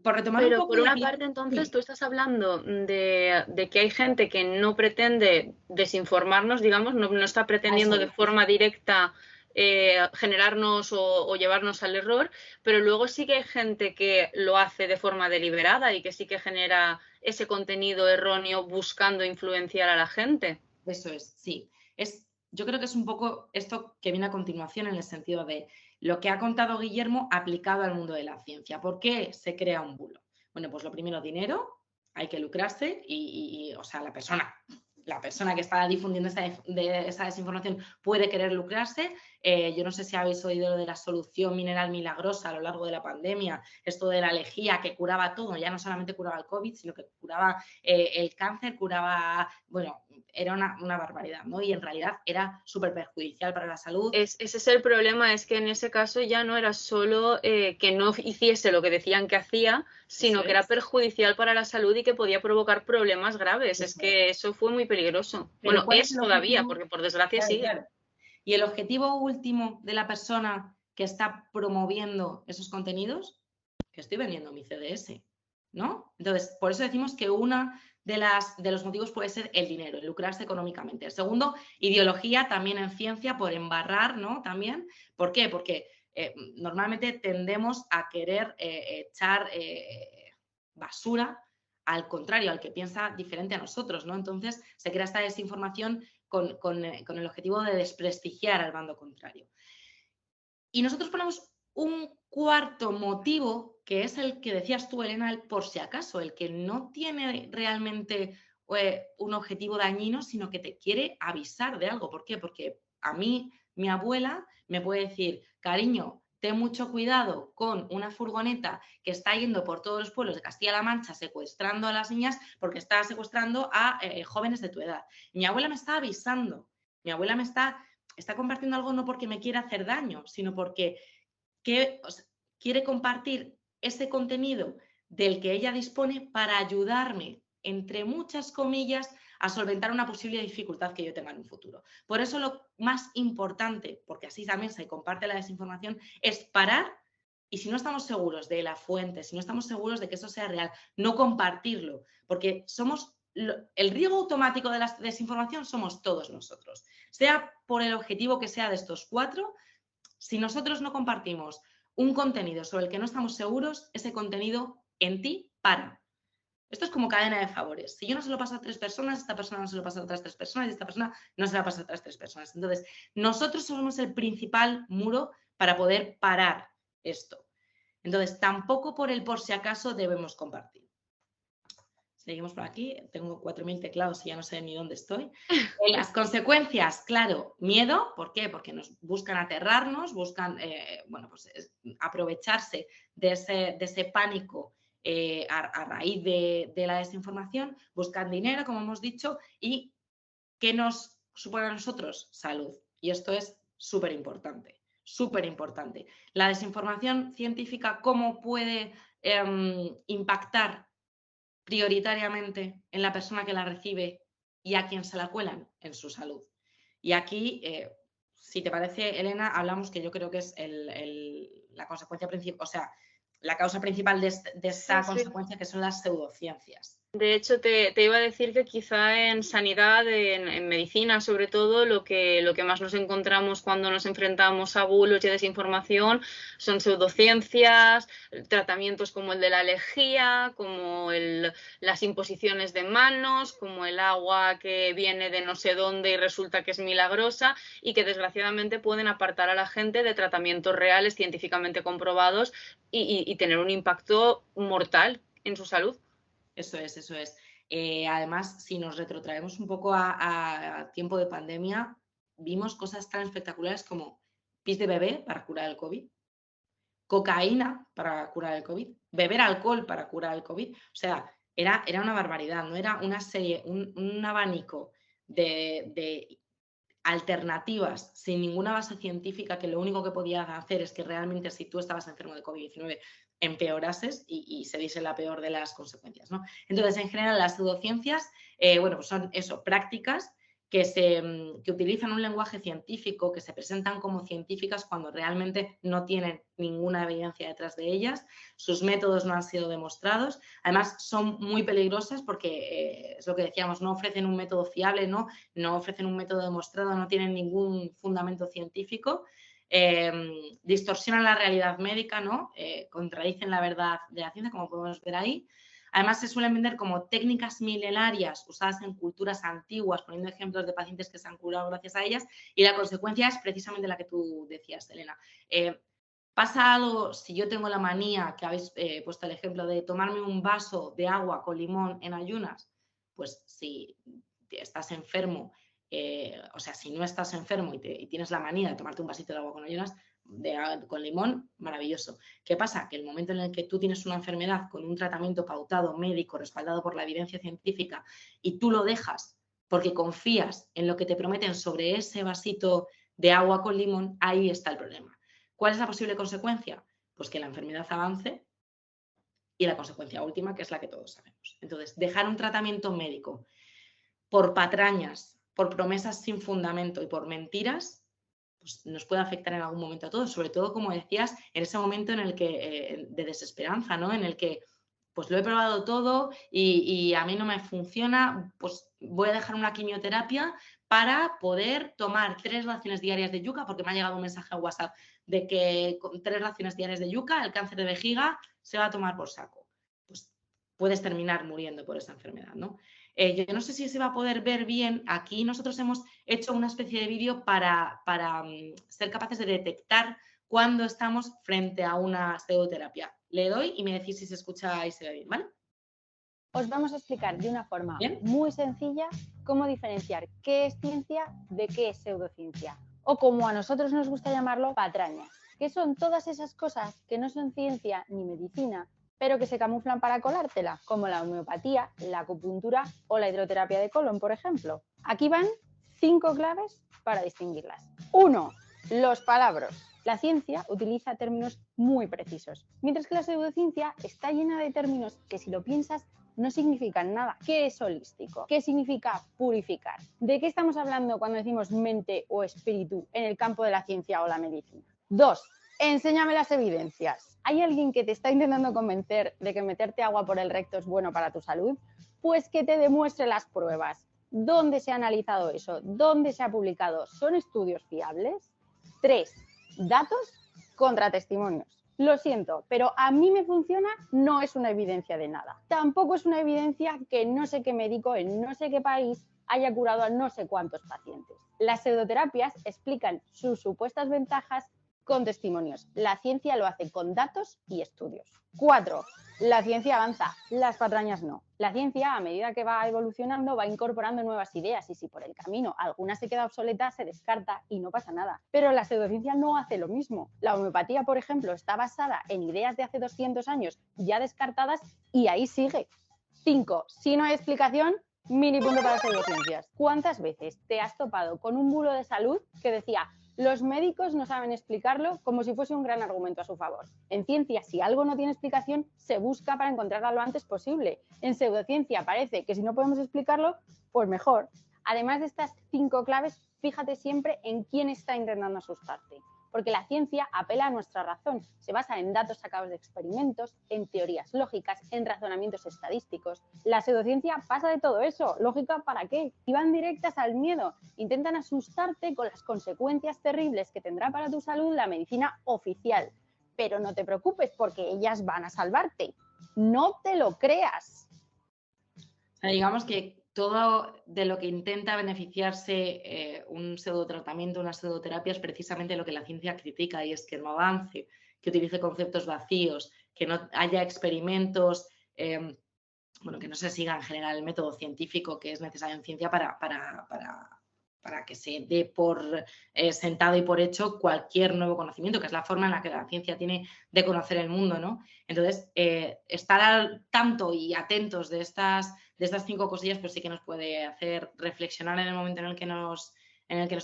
Por retomar un poco... Pero por una parte, entonces, tú estás hablando de que hay gente que no pretende desinformarnos, digamos, no está pretendiendo de forma directa generarnos o llevarnos al error, pero luego sí que hay gente que lo hace de forma deliberada y que sí que genera ese contenido erróneo buscando influenciar a la gente. Eso es, sí. Yo creo que es un poco esto que viene a continuación, en el sentido de lo que ha contado Guillermo aplicado al mundo de la ciencia. ¿Por qué se crea un bulo? Bueno, pues lo primero, dinero, hay que lucrarse o sea, la persona que está difundiendo esa desinformación puede querer lucrarse. Yo no sé si habéis oído lo de la solución mineral milagrosa a lo largo de la pandemia, esto de la lejía que curaba todo, ya no solamente curaba el COVID, sino que curaba el cáncer, curaba, bueno, era una barbaridad, ¿no? Y en realidad era súper perjudicial para la salud. Ese es el problema, es que en ese caso ya no era solo que no hiciese lo que decían que hacía, sino que era perjudicial para la salud y que podía provocar problemas graves. Es que eso fue muy peligroso. Bueno, es todavía, porque por desgracia sigue. Claro. Y el objetivo último de la persona que está promoviendo esos contenidos, que estoy vendiendo mi CDS, ¿no? Entonces, por eso decimos que una de los motivos puede ser el dinero, el lucrarse económicamente. El segundo, ideología, también en ciencia, por embarrar, ¿no? También. ¿Por qué? Porque normalmente tendemos a querer echar basura al contrario, al que piensa diferente a nosotros, ¿no? Entonces, se crea esta desinformación con el objetivo de desprestigiar al bando contrario. Y nosotros ponemos un cuarto motivo, que es el que decías tú, Elena, el por si acaso, el que no tiene realmente un objetivo dañino, sino que te quiere avisar de algo. ¿Por qué? Porque a mí, mi abuela me puede decir, cariño, ten mucho cuidado con una furgoneta que está yendo por todos los pueblos de Castilla-La Mancha secuestrando a las niñas porque está secuestrando a jóvenes de tu edad. Mi abuela me está avisando, mi abuela me está compartiendo algo no porque me quiera hacer daño, sino porque quiere compartir ese contenido del que ella dispone para ayudarme, entre muchas comillas, a solventar una posible dificultad que yo tenga en un futuro. Por eso lo más importante, porque así también se comparte la desinformación, es parar y si no estamos seguros de la fuente, si no estamos seguros de que eso sea real, no compartirlo, porque somos el riego automático de la desinformación somos todos nosotros. Sea por el objetivo que sea de estos 4, si nosotros no compartimos un contenido sobre el que no estamos seguros, ese contenido en ti para. Esto es como cadena de favores. Si yo no se lo paso a 3 personas, esta persona no se lo pasa a otras 3 personas y esta persona no se lo pasa a otras 3 personas. Entonces, nosotros somos el principal muro para poder parar esto. Entonces, tampoco por si acaso debemos compartir. Seguimos por aquí. Tengo 4.000 teclados y ya no sé ni dónde estoy. Las consecuencias, claro, miedo. ¿Por qué? Porque nos buscan aterrarnos, buscan aprovecharse de ese pánico a raíz de la desinformación, buscan dinero, como hemos dicho, y ¿qué nos supone a nosotros? Salud. Y esto es súper importante, súper importante. La desinformación científica, ¿cómo puede impactar prioritariamente en la persona que la recibe y a quien se la cuelan? En su salud. Y aquí, si te parece, Elena, hablamos que yo creo que es la consecuencia principal, o sea, la causa principal de esta consecuencia, que son las pseudociencias. De hecho, te iba a decir que quizá en sanidad, en medicina sobre todo, lo que más nos encontramos cuando nos enfrentamos a bulos y a desinformación son pseudociencias, tratamientos como el de la lejía, como las imposiciones de manos, como el agua que viene de no sé dónde y resulta que es milagrosa, y que desgraciadamente pueden apartar a la gente de tratamientos reales, científicamente comprobados, y tener un impacto mortal en su salud. Eso es. Además, si nos retrotraemos un poco a tiempo de pandemia, vimos cosas tan espectaculares como pis de bebé para curar el COVID, cocaína para curar el COVID, beber alcohol para curar el COVID. O sea, era una barbaridad, no era una serie, un abanico de alternativas sin ninguna base científica, que lo único que podía hacer es que realmente, si tú estabas enfermo de COVID-19, empeorases y se diese la peor de las consecuencias, ¿no? Entonces, en general, las pseudociencias, pues son eso, prácticas que utilizan un lenguaje científico, que se presentan como científicas cuando realmente no tienen ninguna evidencia detrás de ellas, sus métodos no han sido demostrados, además son muy peligrosas porque es lo que decíamos, no ofrecen un método fiable, no ofrecen un método demostrado, no tienen ningún fundamento científico, distorsionan la realidad médica, ¿no? Contradicen la verdad de la ciencia, como podemos ver ahí. Además, se suelen vender como técnicas milenarias usadas en culturas antiguas, poniendo ejemplos de pacientes que se han curado gracias a ellas, y la consecuencia es precisamente la que tú decías, Elena. Pasa algo, si yo tengo la manía, que habéis puesto el ejemplo de tomarme un vaso de agua con limón en ayunas, pues si estás enfermo, o sea, si no estás enfermo y tienes la manía de tomarte un vasito de agua con ayunas, con limón, maravilloso. ¿Qué pasa? Que el momento en el que tú tienes una enfermedad con un tratamiento pautado, médico, respaldado por la evidencia científica, y tú lo dejas porque confías en lo que te prometen sobre ese vasito de agua con limón, ahí está el problema. ¿Cuál es la posible consecuencia? Pues que la enfermedad avance, y la consecuencia última, que es la que todos sabemos. Entonces, dejar un tratamiento médico por patrañas, por promesas sin fundamento y por mentiras, pues nos puede afectar en algún momento a todos, sobre todo, como decías, en ese momento en el que de desesperanza, ¿no? En el que pues lo he probado todo y a mí no me funciona, pues voy a dejar una quimioterapia para poder tomar 3 raciones diarias de yuca, porque me ha llegado un mensaje a WhatsApp de que con 3 raciones diarias de yuca el cáncer de vejiga se va a tomar por saco. Pues puedes terminar muriendo por esa enfermedad, ¿no? Yo no sé si se va a poder ver bien. Aquí nosotros hemos hecho una especie de vídeo para ser capaces de detectar cuando estamos frente a una pseudoterapia. Le doy y me decís si se escucha y se ve bien, ¿vale? Os vamos a explicar de una forma ¿Bien? muy sencilla cómo diferenciar qué es ciencia de qué es pseudociencia. O como a nosotros nos gusta llamarlo, patrañas. Que son todas esas cosas que no son ciencia ni medicina, pero que se camuflan para colártela, como la homeopatía, la acupuntura o la hidroterapia de colon, por ejemplo. Aquí van 5 claves para distinguirlas. 1. Los palabras. La ciencia utiliza términos muy precisos, mientras que la pseudociencia está llena de términos que, si lo piensas, no significan nada. ¿Qué es holístico? ¿Qué significa purificar? ¿De qué estamos hablando cuando decimos mente o espíritu en el campo de la ciencia o la medicina? 2. Enséñame las evidencias. ¿Hay alguien que te está intentando convencer de que meterte agua por el recto es bueno para tu salud? Pues que te demuestre las pruebas. ¿Dónde se ha analizado eso? ¿Dónde se ha publicado? ¿Son estudios fiables? 3. Datos contra testimonios. Lo siento, pero a mí me funciona, no es una evidencia de nada. Tampoco es una evidencia que no sé qué médico en no sé qué país haya curado a no sé cuántos pacientes. Las pseudoterapias explican sus supuestas ventajas con testimonios. La ciencia lo hace con datos y estudios. 4. La ciencia avanza, las patrañas no. La ciencia, a medida que va evolucionando, va incorporando nuevas ideas y si por el camino alguna se queda obsoleta, se descarta y no pasa nada. Pero la pseudociencia no hace lo mismo. La homeopatía, por ejemplo, está basada en ideas de hace 200 años ya descartadas y ahí sigue. 5. Si no hay explicación, mini punto para las pseudociencias. ¿Cuántas veces te has topado con un bulo de salud que decía los médicos no saben explicarlo como si fuese un gran argumento a su favor? En ciencia, si algo no tiene explicación, se busca para encontrarla lo antes posible. En pseudociencia parece que si no podemos explicarlo, pues mejor. Además de estas 5 claves, fíjate siempre en quién está intentando asustarte. Porque la ciencia apela a nuestra razón, se basa en datos sacados de experimentos, en teorías lógicas, en razonamientos estadísticos. La pseudociencia pasa de todo eso, ¿lógica para qué? Y van directas al miedo, intentan asustarte con las consecuencias terribles que tendrá para tu salud la medicina oficial. Pero no te preocupes porque ellas van a salvarte, no te lo creas. O sea, digamos que todo de lo que intenta beneficiarse un pseudotratamiento, una pseudoterapia, es precisamente lo que la ciencia critica, y es que no avance, que utilice conceptos vacíos, que no haya experimentos, que no se siga en general el método científico que es necesario en ciencia para que se dé por sentado y por hecho cualquier nuevo conocimiento, que es la forma en la que la ciencia tiene de conocer el mundo, ¿no? Entonces, estar al tanto y atentos de estas 5 cosillas, pues sí que nos puede hacer reflexionar en el momento en el que nos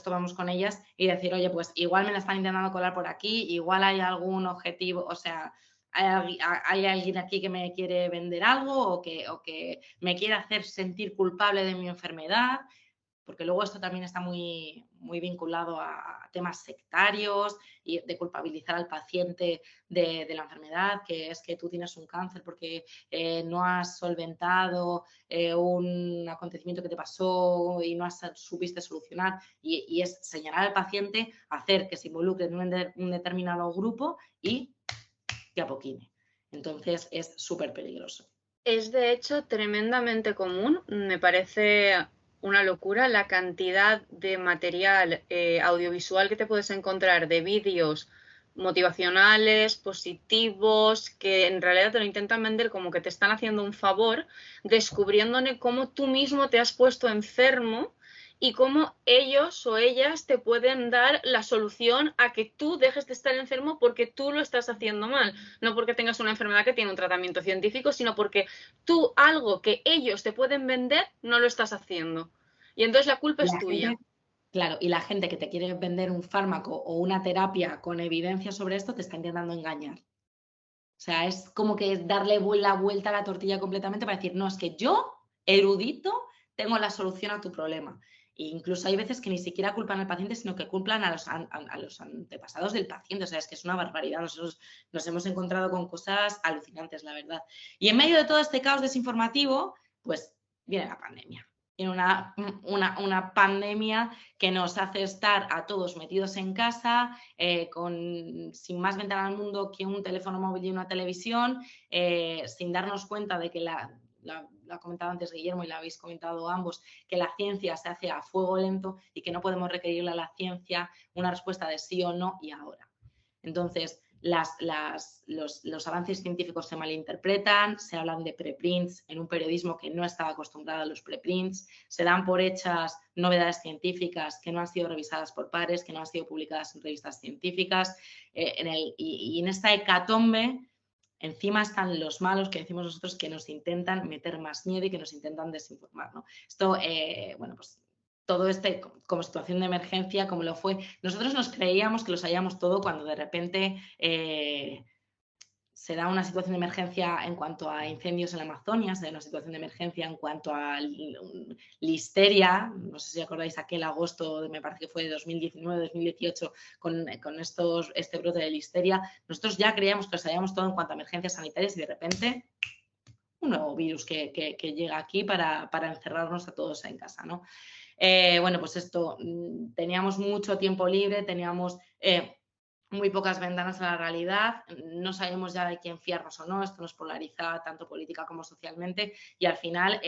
topamos con ellas y decir, oye, pues igual me la están intentando colar por aquí, igual hay algún objetivo, o sea, hay alguien aquí que me quiere vender algo o que me quiere hacer sentir culpable de mi enfermedad, porque luego esto también está muy, muy vinculado a temas sectarios y de culpabilizar al paciente de la enfermedad, que es que tú tienes un cáncer porque no has solventado un acontecimiento que te pasó y no supiste solucionar, y es señalar al paciente, hacer que se involucre en un determinado grupo y que apoquine. Entonces es súper peligroso. Es de hecho tremendamente común, me parece una locura la cantidad de material audiovisual que te puedes encontrar, de vídeos motivacionales, positivos, que en realidad te lo intentan vender como que te están haciendo un favor, descubriéndole cómo tú mismo te has puesto enfermo y cómo ellos o ellas te pueden dar la solución a que tú dejes de estar enfermo porque tú lo estás haciendo mal, no porque tengas una enfermedad que tiene un tratamiento científico, sino porque tú algo que ellos te pueden vender no lo estás haciendo. Y entonces la culpa es tuya. Claro, y la gente que te quiere vender un fármaco o una terapia con evidencia sobre esto te está intentando engañar. O sea, es como que darle la vuelta a la tortilla completamente para decir, no, es que yo, erudito, tengo la solución a tu problema. E incluso hay veces que ni siquiera culpan al paciente, sino que culpan a los antepasados del paciente. O sea, es que es una barbaridad. Nosotros nos hemos encontrado con cosas alucinantes, la verdad. Y en medio de todo este caos desinformativo, pues viene la pandemia. En una pandemia que nos hace estar a todos metidos en casa, sin más ventana al mundo que un teléfono móvil y una televisión, sin darnos cuenta de que lo ha comentado antes Guillermo y lo habéis comentado ambos, que la ciencia se hace a fuego lento y que no podemos requerirle a la ciencia una respuesta de sí o no y ahora. Entonces, los avances científicos se malinterpretan, se hablan de preprints en un periodismo que no estaba acostumbrado a los preprints, se dan por hechas novedades científicas que no han sido revisadas por pares, que no han sido publicadas en revistas científicas, y en esta hecatombe encima están los malos, que decimos nosotros, que nos intentan meter más miedo y que nos intentan desinformar, ¿no? Esto, pues todo como situación de emergencia, como lo fue. Nosotros nos creíamos que lo sabíamos todo cuando de repente se da una situación de emergencia en cuanto a incendios en la Amazonia, se da una situación de emergencia en cuanto a listeria, no sé si acordáis aquel agosto, me parece que fue de 2019-2018, con este brote de listeria. Nosotros ya creíamos que lo sabíamos todo en cuanto a emergencias sanitarias y de repente nuevo virus que llega aquí para encerrarnos a todos en casa, ¿no? Bueno, pues esto, teníamos mucho tiempo libre, teníamos muy pocas ventanas a la realidad, no sabemos ya de quién fiarnos o no, esto nos polariza tanto política como socialmente y al final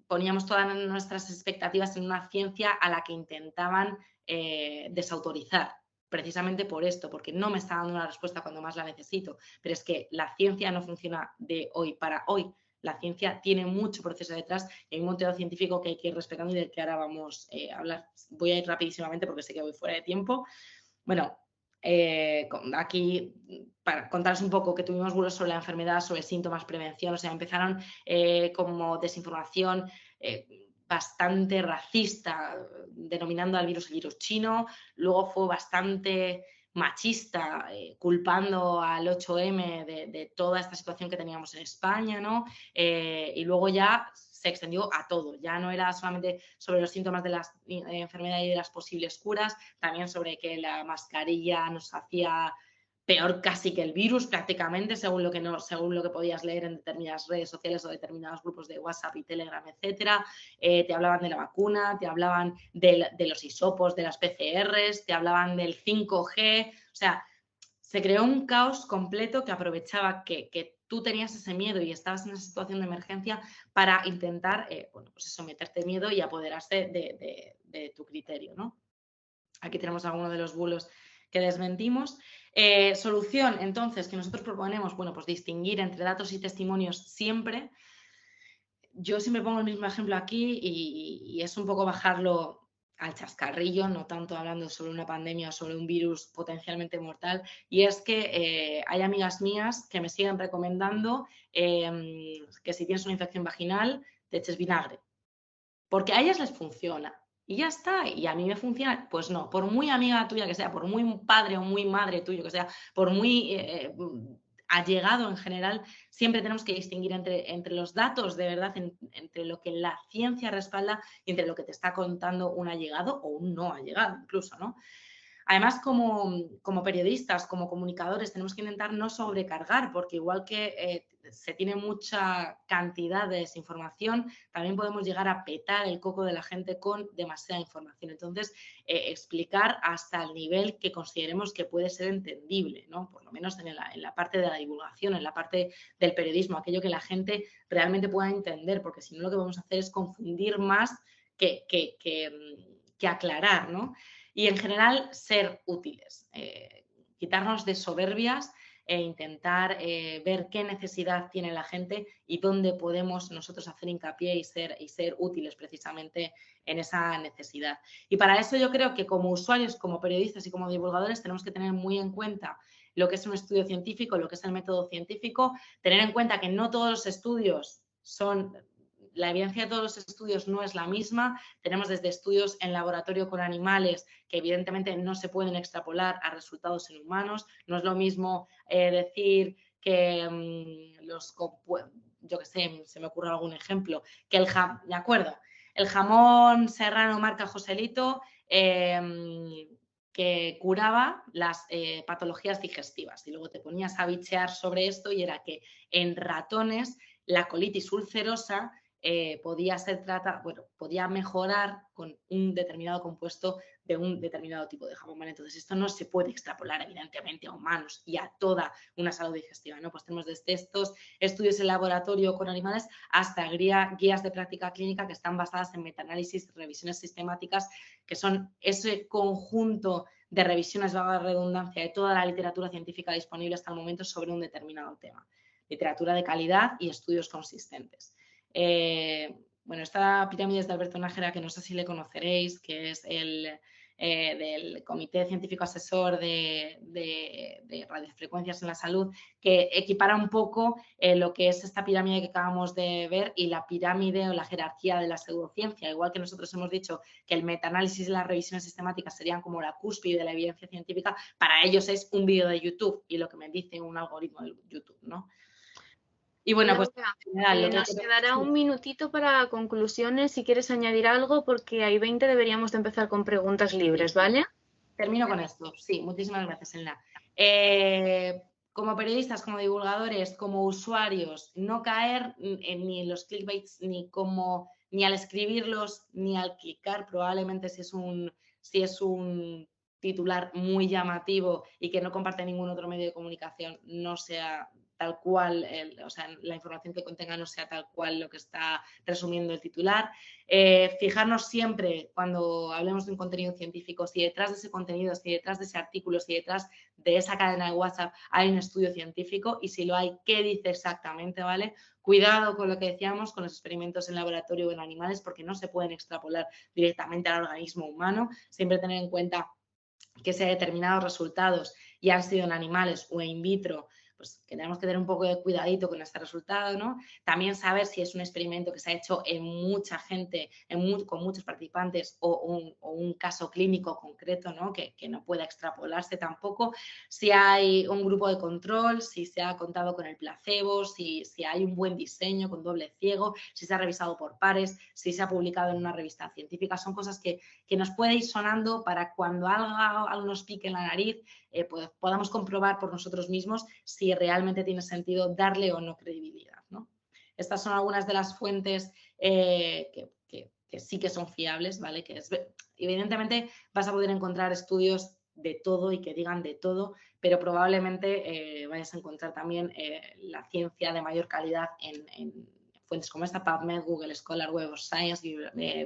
poníamos todas nuestras expectativas en una ciencia a la que intentaban desautorizar, precisamente por esto, porque no me está dando una respuesta cuando más la necesito, pero es que la ciencia no funciona de hoy para hoy. La ciencia tiene mucho proceso detrás y hay un modelo científico que hay que ir respetando y del que ahora vamos a hablar. Voy a ir rapidísimamente porque sé que voy fuera de tiempo. Bueno, aquí para contaros un poco que tuvimos bulos sobre la enfermedad, sobre síntomas, prevención, o sea, empezaron como desinformación bastante racista, denominando al virus el virus chino, luego fue bastante machista, culpando al 8M de toda esta situación que teníamos en España, ¿no? Y luego ya se extendió a todo, ya no era solamente sobre los síntomas de la enfermedad y de las posibles curas, también sobre que la mascarilla nos hacía peor casi que el virus prácticamente, según lo que podías leer en determinadas redes sociales o determinados grupos de WhatsApp y Telegram, etcétera. Te hablaban de la vacuna, te hablaban de los hisopos, de las PCRs, te hablaban del 5G, o sea, se creó un caos completo que aprovechaba que tú tenías ese miedo y estabas en esa situación de emergencia para intentar, bueno, pues eso, meterte miedo y apoderarse de tu criterio, ¿no? Aquí tenemos algunos de los bulos que desmentimos. Solución, entonces, que nosotros proponemos, bueno, pues distinguir entre datos y testimonios siempre. Yo siempre pongo el mismo ejemplo aquí y es un poco bajarlo al chascarrillo, no tanto hablando sobre una pandemia o sobre un virus potencialmente mortal, y es que hay amigas mías que me siguen recomendando que si tienes una infección vaginal te eches vinagre, porque a ellas les funciona. Y ya está, y a mí me funciona, pues no, por muy amiga tuya que sea, por muy padre o muy madre tuyo que sea, por muy allegado en general, siempre tenemos que distinguir entre los datos de verdad, entre lo que la ciencia respalda y entre lo que te está contando un allegado o un no allegado incluso, ¿no? Además, como periodistas, como comunicadores, tenemos que intentar no sobrecargar, porque igual que se tiene mucha cantidad de desinformación, también podemos llegar a petar el coco de la gente con demasiada información. Entonces, explicar hasta el nivel que consideremos que puede ser entendible, ¿no? Por lo menos en la parte de la divulgación, en la parte del periodismo, aquello que la gente realmente pueda entender, porque si no lo que vamos a hacer es confundir más que aclarar, ¿no? Y en general ser útiles, quitarnos de soberbias e intentar ver qué necesidad tiene la gente y dónde podemos nosotros hacer hincapié y ser útiles precisamente en esa necesidad. Y para eso yo creo que como usuarios, como periodistas y como divulgadores tenemos que tener muy en cuenta lo que es un estudio científico, lo que es el método científico, tener en cuenta que no todos los estudios son... La evidencia de todos los estudios no es la misma. Tenemos desde estudios en laboratorio con animales que evidentemente no se pueden extrapolar a resultados en humanos. No es lo mismo decir que yo qué sé, se me ocurre algún ejemplo, que el jamón serrano marca Joselito que curaba las patologías digestivas. Y luego te ponías a bichear sobre esto y era que en ratones la colitis ulcerosa podía ser tratada, bueno, podía mejorar con un determinado compuesto de un determinado tipo de jamón, ¿vale? Entonces esto no se puede extrapolar evidentemente a humanos y a toda una salud digestiva, ¿no? Pues tenemos desde estos estudios en laboratorio con animales hasta guías de práctica clínica que están basadas en metaanálisis, revisiones sistemáticas, que son ese conjunto de revisiones, valga la redundancia, de toda la literatura científica disponible hasta el momento sobre un determinado tema. Literatura de calidad y estudios consistentes. Bueno, esta pirámide es de Alberto Nájera, que no sé si le conoceréis, que es del Comité Científico Asesor de Radiofrecuencias en la Salud, que equipara un poco lo que es esta pirámide que acabamos de ver y la pirámide o la jerarquía de la pseudociencia. Igual que nosotros hemos dicho que el metaanálisis y las revisiones sistemáticas serían como la cúspide de la evidencia científica, para ellos es un vídeo de YouTube y lo que me dice un algoritmo de YouTube, ¿no? Y bueno, pues nos quedará un minutito para conclusiones si quieres añadir algo, porque hay 20 deberíamos de empezar con preguntas libres, ¿vale? Termino con esto. Sí, muchísimas gracias, Elena. como periodistas, como divulgadores, como usuarios, no caer ni en los clickbaits, ni al escribirlos, ni al clicar. Probablemente si es un titular muy llamativo y que no comparte ningún otro medio de comunicación, no sea tal cual, o sea, la información que contenga no sea tal cual lo que está resumiendo el titular. Fijarnos siempre cuando hablemos de un contenido científico, si detrás de ese contenido, si detrás de ese artículo, si detrás de esa cadena de WhatsApp hay un estudio científico y si lo hay, ¿qué dice exactamente? ¿Vale? Cuidado con lo que decíamos, con los experimentos en laboratorio o en animales, porque no se pueden extrapolar directamente al organismo humano. Siempre tener en cuenta que si determinados resultados ya han sido en animales o in vitro, pues que tenemos que tener un poco de cuidadito con este resultado, ¿no? También saber si es un experimento que se ha hecho en mucha gente, con muchos participantes o un caso clínico concreto, ¿no? Que no pueda extrapolarse tampoco. Si hay un grupo de control, si se ha contado con el placebo, si hay un buen diseño con doble ciego, si se ha revisado por pares, si se ha publicado en una revista científica. Son cosas que nos puede ir sonando para cuando algo nos pique en la nariz, pues podamos comprobar por nosotros mismos si realmente tiene sentido darle o no credibilidad, ¿no? Estas son algunas de las fuentes que sí que son fiables, ¿vale? Evidentemente vas a poder encontrar estudios de todo y que digan de todo, pero probablemente vayas a encontrar también la ciencia de mayor calidad en fuentes como esta, PubMed, Google Scholar, Web of Science,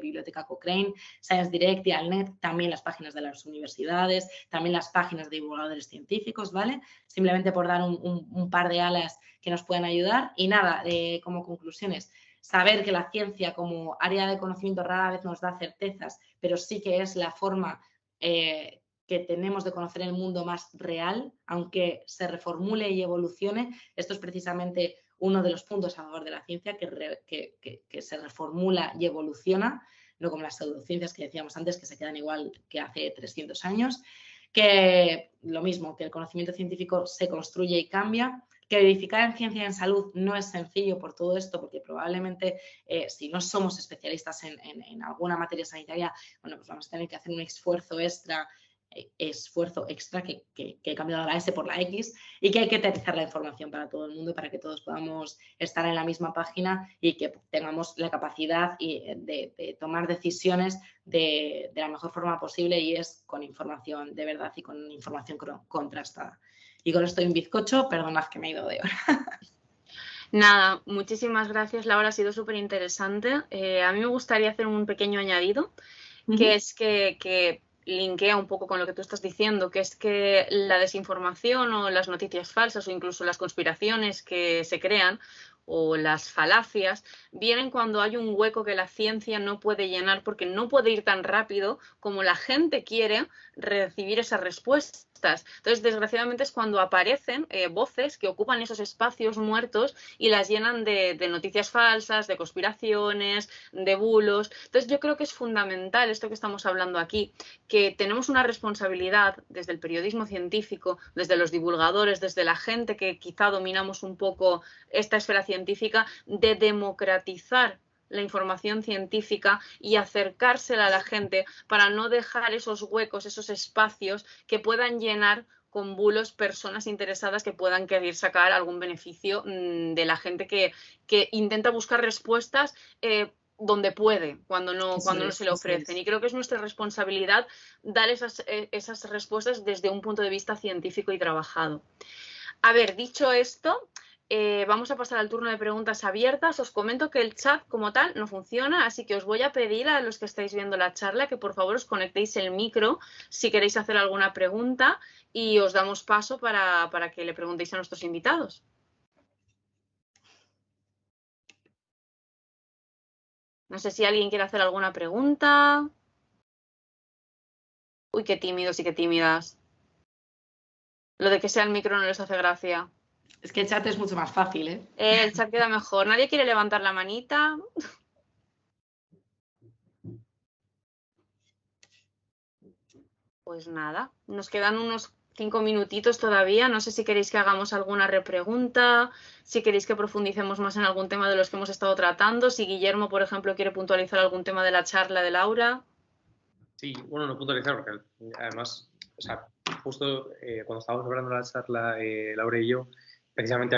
Biblioteca Cochrane, Science Direct y Alnet, también las páginas de las universidades, también las páginas de divulgadores científicos, ¿vale? Simplemente por dar un par de alas que nos puedan ayudar. Y nada, como conclusiones, saber que la ciencia como área de conocimiento rara vez nos da certezas, pero sí que es la forma que tenemos de conocer el mundo más real, aunque se reformule y evolucione. Esto es precisamente uno de los puntos a favor de la ciencia, que se reformula y evoluciona, no como las pseudociencias que decíamos antes, que se quedan igual que hace 300 años, que lo mismo, que el conocimiento científico se construye y cambia, que verificar en ciencia y en salud no es sencillo por todo esto, porque probablemente si no somos especialistas en alguna materia sanitaria, bueno, pues vamos a tener que hacer un esfuerzo extra que he cambiado la S por la X y que hay que aterrizar la información para todo el mundo para que todos podamos estar en la misma página y que tengamos la capacidad de tomar decisiones de la mejor forma posible, y es con información de verdad y con información contrastada. Y con esto hay un bizcocho, perdonad que me he ido de hora. Nada, muchísimas gracias, Laura, ha sido súper interesante. A mí me gustaría hacer un pequeño añadido, que es que linkea un poco con lo que tú estás diciendo, que es que la desinformación o las noticias falsas o incluso las conspiraciones que se crean o las falacias vienen cuando hay un hueco que la ciencia no puede llenar porque no puede ir tan rápido como la gente quiere recibir esas respuestas. Entonces, desgraciadamente, es cuando aparecen voces que ocupan esos espacios muertos y las llenan de noticias falsas, de conspiraciones, de bulos. Entonces, yo creo que es fundamental esto que estamos hablando aquí, que tenemos una responsabilidad desde el periodismo científico, desde los divulgadores, desde la gente que quizá dominamos un poco esta esfera científica, de democratizar la información científica y acercársela a la gente para no dejar esos huecos, esos espacios que puedan llenar con bulos personas interesadas que puedan querer sacar algún beneficio de la gente que intenta buscar respuestas donde puede, cuando no se le ofrecen. Y creo que es nuestra responsabilidad dar esas respuestas desde un punto de vista científico y trabajado. A ver, dicho esto, vamos a pasar al turno de preguntas abiertas. Os comento que el chat como tal no funciona, así que os voy a pedir a los que estáis viendo la charla que por favor os conectéis el micro si queréis hacer alguna pregunta y os damos paso para que le preguntéis a nuestros invitados. No sé si alguien quiere hacer alguna pregunta. Uy, qué tímidos y qué tímidas. Lo de que sea el micro no les hace gracia. Es que el chat es mucho más fácil, ¿eh? El chat queda mejor. ¿Nadie quiere levantar la manita? Pues nada, nos quedan unos 5 minutitos todavía. No sé si queréis que hagamos alguna repregunta, si queréis que profundicemos más en algún tema de los que hemos estado tratando. Si Guillermo, por ejemplo, quiere puntualizar algún tema de la charla de Laura. Sí, bueno, no puntualizar porque además o sea, justo cuando estábamos preparando la charla, Laura y yo, precisamente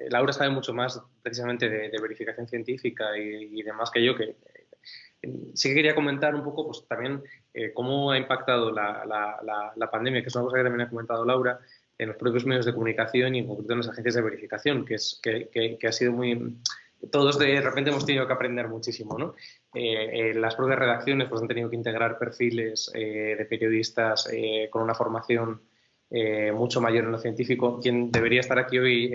Laura sabe mucho más precisamente de verificación científica y demás que yo, que sí que quería comentar un poco pues también cómo ha impactado la pandemia, que es una cosa que también ha comentado Laura, en los propios medios de comunicación y en concreto en las agencias de verificación, que ha sido muy... Todos de repente hemos tenido que aprender muchísimo, ¿no? Las propias redacciones pues, han tenido que integrar perfiles de periodistas con una formación mucho mayor en lo científico. Quien debería estar aquí hoy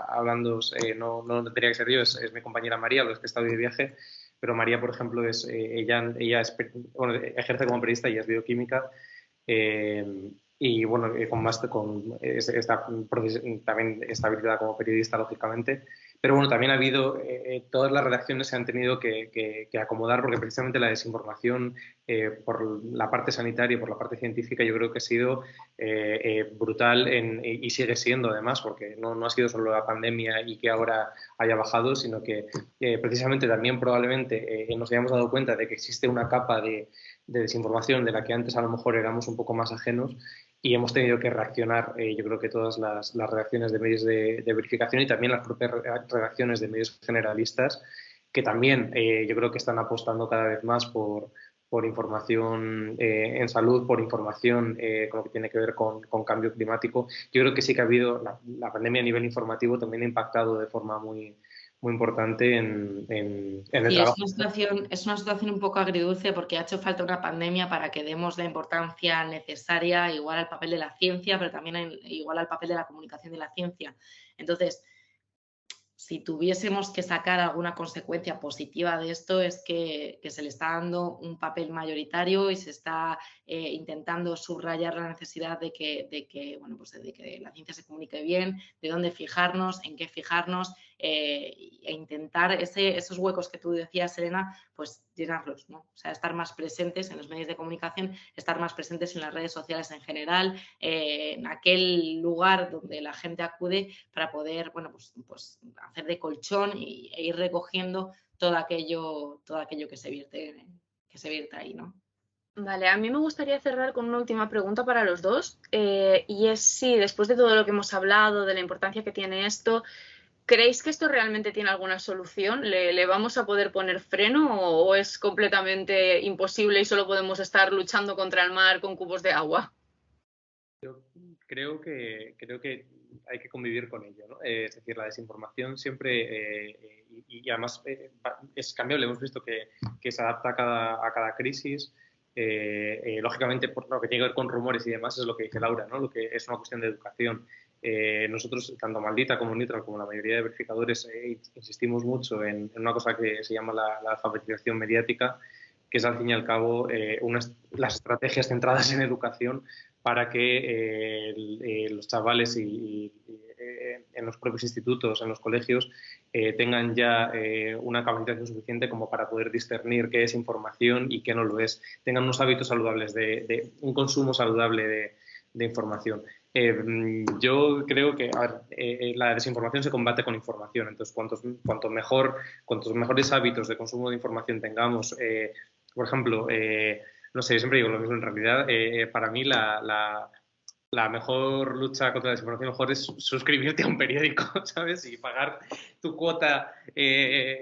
hablando, no tendría que ser yo, es mi compañera María, lo es que está hoy de viaje, pero María, por ejemplo, ella ejerce como periodista y es bioquímica. Y bueno, también está habilitada como periodista, lógicamente. Pero bueno, también ha habido, todas las redacciones se han tenido que acomodar porque precisamente la desinformación por la parte sanitaria y por la parte científica yo creo que ha sido brutal y sigue siendo además, porque no ha sido solo la pandemia y que ahora haya bajado, sino que precisamente también probablemente nos hayamos dado cuenta de que existe una capa de desinformación de la que antes a lo mejor éramos un poco más ajenos y hemos tenido que reaccionar, yo creo que todas las redacciones de medios de verificación y también las propias redacciones de medios generalistas, que también yo creo que están apostando cada vez más por información en salud, por información con lo que tiene que ver con cambio climático. Yo creo que sí que ha habido, la pandemia a nivel informativo también ha impactado de forma muy importante en el trabajo. Es una situación un poco agridulce porque ha hecho falta una pandemia para que demos la importancia necesaria igual al papel de la ciencia, pero también igual al papel de la comunicación de la ciencia. Entonces, si tuviésemos que sacar alguna consecuencia positiva de esto es que se le está dando un papel mayoritario y se está intentando subrayar la necesidad de que la ciencia se comunique bien, de dónde fijarnos, en qué fijarnos e intentar esos huecos que tú decías, Elena, pues llenarlos, ¿no? O sea, estar más presentes en los medios de comunicación, estar más presentes en las redes sociales en general, en aquel lugar donde la gente acude para poder, bueno, pues hacer de colchón e ir recogiendo todo aquello que se vierte ahí, ¿no? Vale, a mí me gustaría cerrar con una última pregunta para los dos, y es si después de todo lo que hemos hablado, de la importancia que tiene esto, ¿creéis que esto realmente tiene alguna solución? ¿Le vamos a poder poner freno o es completamente imposible y solo podemos estar luchando contra el mar con cubos de agua? Yo creo que hay que convivir con ello, ¿no? Es decir, la desinformación siempre, y además es cambiable, hemos visto que se adapta a cada crisis. Lógicamente, por lo que tiene que ver con rumores y demás, es lo que dice Laura, ¿no? Lo que es una cuestión de educación. Nosotros, tanto Maldita como Neutral, como la mayoría de verificadores, insistimos mucho en una cosa que se llama la alfabetización mediática, que es al fin y al cabo las estrategias centradas en educación para que los chavales en los propios institutos, en los colegios, tengan ya una capacitación suficiente como para poder discernir qué es información y qué no lo es. Tengan unos hábitos saludables, de un consumo saludable de información. Yo creo que la desinformación se combate con información. Entonces, cuantos mejores hábitos de consumo de información tengamos, por ejemplo, no sé, siempre digo lo mismo en realidad. Para mí la mejor lucha contra la desinformación mejor es suscribirte a un periódico, ¿sabes? Y pagar tu cuota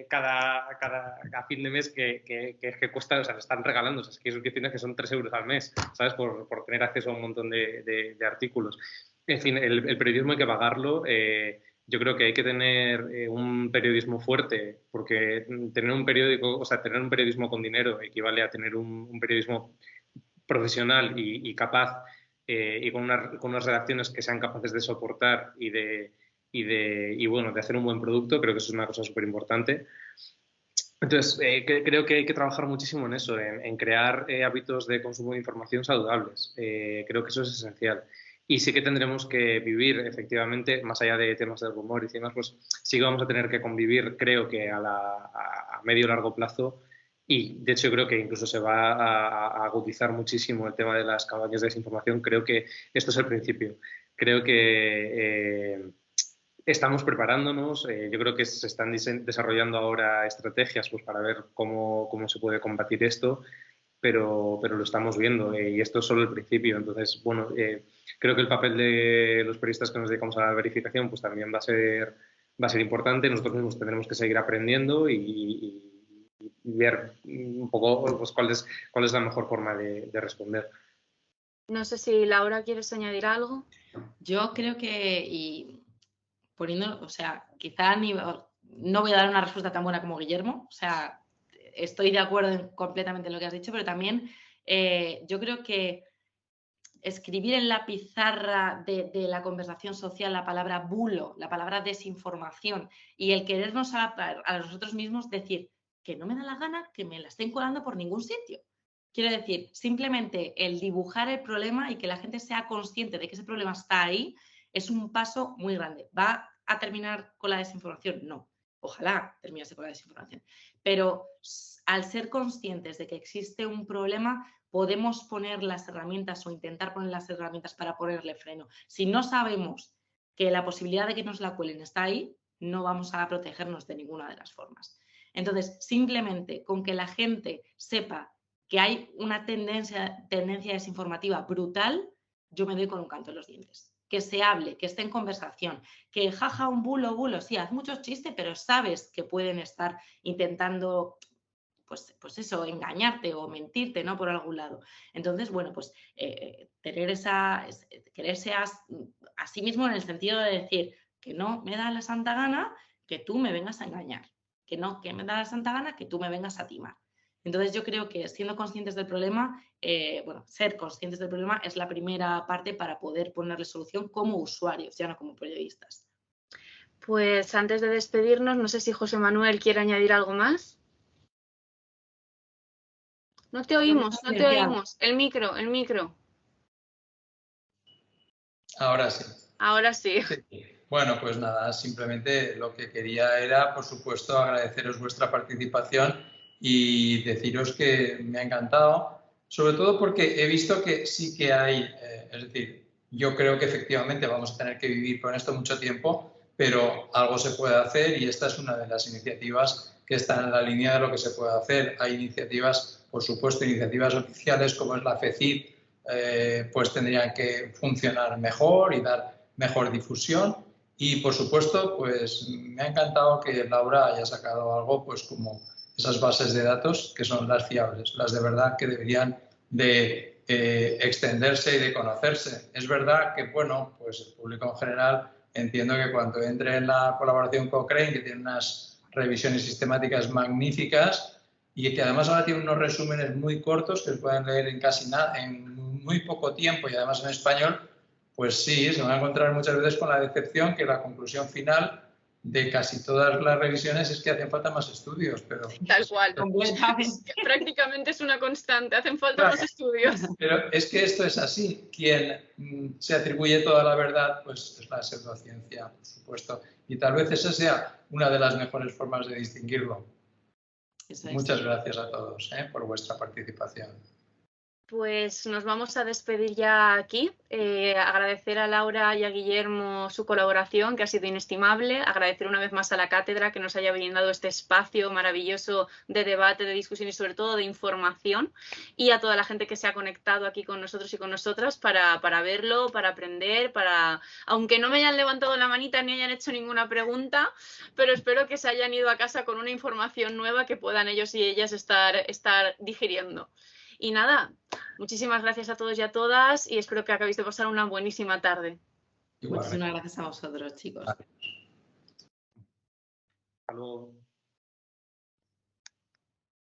cada fin de mes que cuesta, o sea, le están regalando. O sea, es que suscripciones que son 3 euros al mes, ¿sabes? Por tener acceso a un montón de artículos. En fin, el periodismo hay que pagarlo. Yo creo que hay que tener un periodismo fuerte, porque tener un periodismo con dinero equivale a tener un periodismo profesional y capaz y con unas redacciones que sean capaces de soportar y de hacer un buen producto. Creo que eso es una cosa súper importante. Entonces, creo que hay que trabajar muchísimo en eso, en crear hábitos de consumo de información saludables. Creo que eso es esencial. Y sí que tendremos que vivir, efectivamente, más allá de temas de rumor y demás, pues sí que vamos a tener que convivir, creo que a medio o largo plazo. Y, de hecho, creo que incluso se va a agudizar muchísimo el tema de las campañas de desinformación. Creo que esto es el principio. Creo que estamos preparándonos. Yo creo que se están desarrollando ahora estrategias pues, para ver cómo se puede combatir esto. pero lo estamos viendo y esto es solo el principio. Entonces, bueno, creo que el papel de los periodistas que nos dedicamos a la verificación pues también va a ser importante. Nosotros mismos tendremos que seguir aprendiendo y ver un poco pues, cuál es la mejor forma de responder. No sé si Laura quieres añadir algo. Yo creo que, y poniendo, o sea, quizá no voy a dar una respuesta tan buena como Guillermo, o sea, estoy de acuerdo completamente en lo que has dicho, pero también yo creo que escribir en la pizarra de la conversación social la palabra bulo, la palabra desinformación y el querernos adaptar a nosotros mismos, decir que no me da la gana que me la estén colando por ningún sitio. Quiero decir, simplemente el dibujar el problema y que la gente sea consciente de que ese problema está ahí es un paso muy grande. ¿Va a terminar con la desinformación? No. Ojalá terminase con la desinformación. Pero al ser conscientes de que existe un problema, podemos poner las herramientas o intentar poner las herramientas para ponerle freno. Si no sabemos que la posibilidad de que nos la cuelen está ahí, no vamos a protegernos de ninguna de las formas. Entonces, simplemente con que la gente sepa que hay una tendencia desinformativa brutal, yo me doy con un canto en los dientes. Que se hable, que esté en conversación, que jaja, un bulo, sí, haz muchos chistes, pero sabes que pueden estar intentando, pues eso, engañarte o mentirte, ¿no? Por algún lado. Entonces, bueno, pues quererse a sí mismo en el sentido de decir que no me da la santa gana que tú me vengas a engañar, que no, que me da la santa gana que tú me vengas a timar. Entonces yo creo que siendo conscientes del problema, ser conscientes del problema es la primera parte para poder ponerle solución como usuarios, ya no como periodistas. Pues antes de despedirnos, no sé si José Manuel quiere añadir algo más. No te oímos, no te oímos. El micro. Ahora sí. Ahora sí. Bueno, pues nada, simplemente lo que quería era, por supuesto, agradeceros vuestra participación y deciros que me ha encantado, sobre todo porque he visto que sí que hay, es decir, yo creo que efectivamente vamos a tener que vivir con esto mucho tiempo, pero algo se puede hacer y esta es una de las iniciativas que están en la línea de lo que se puede hacer. Hay iniciativas, por supuesto, iniciativas oficiales como es la FECID, pues tendrían que funcionar mejor y dar mejor difusión. Y, por supuesto, pues me ha encantado que Laura haya sacado algo pues como esas bases de datos que son las fiables, las de verdad que deberían de extenderse y de conocerse. Es verdad que, bueno, pues el público en general entiendo que cuando entre en la colaboración Cochrane, que tiene unas revisiones sistemáticas magníficas y que además ahora tiene unos resúmenes muy cortos que se pueden leer en casi nada, en muy poco tiempo y además en español, pues sí, se van a encontrar muchas veces con la decepción que la conclusión final de casi todas las revisiones es que hacen falta más estudios, pero... Tal cual. Prácticamente es una constante, hacen falta más estudios. Pero es que esto es así. Quien se atribuye toda la verdad, pues es la pseudociencia, por supuesto. Y tal vez esa sea una de las mejores formas de distinguirlo. Muchas gracias a todos por vuestra participación. Pues nos vamos a despedir ya aquí. Agradecer a Laura y a Guillermo su colaboración, que ha sido inestimable. Agradecer una vez más a la cátedra que nos haya brindado este espacio maravilloso de debate, de discusión y sobre todo de información. Y a toda la gente que se ha conectado aquí con nosotros y con nosotras para verlo, para aprender, aunque no me hayan levantado la manita ni hayan hecho ninguna pregunta, pero espero que se hayan ido a casa con una información nueva que puedan ellos y ellas estar digiriendo. Y nada, muchísimas gracias a todos y a todas y espero que acabéis de pasar una buenísima tarde. Muchísimas gracias a vosotros, chicos. Hasta luego.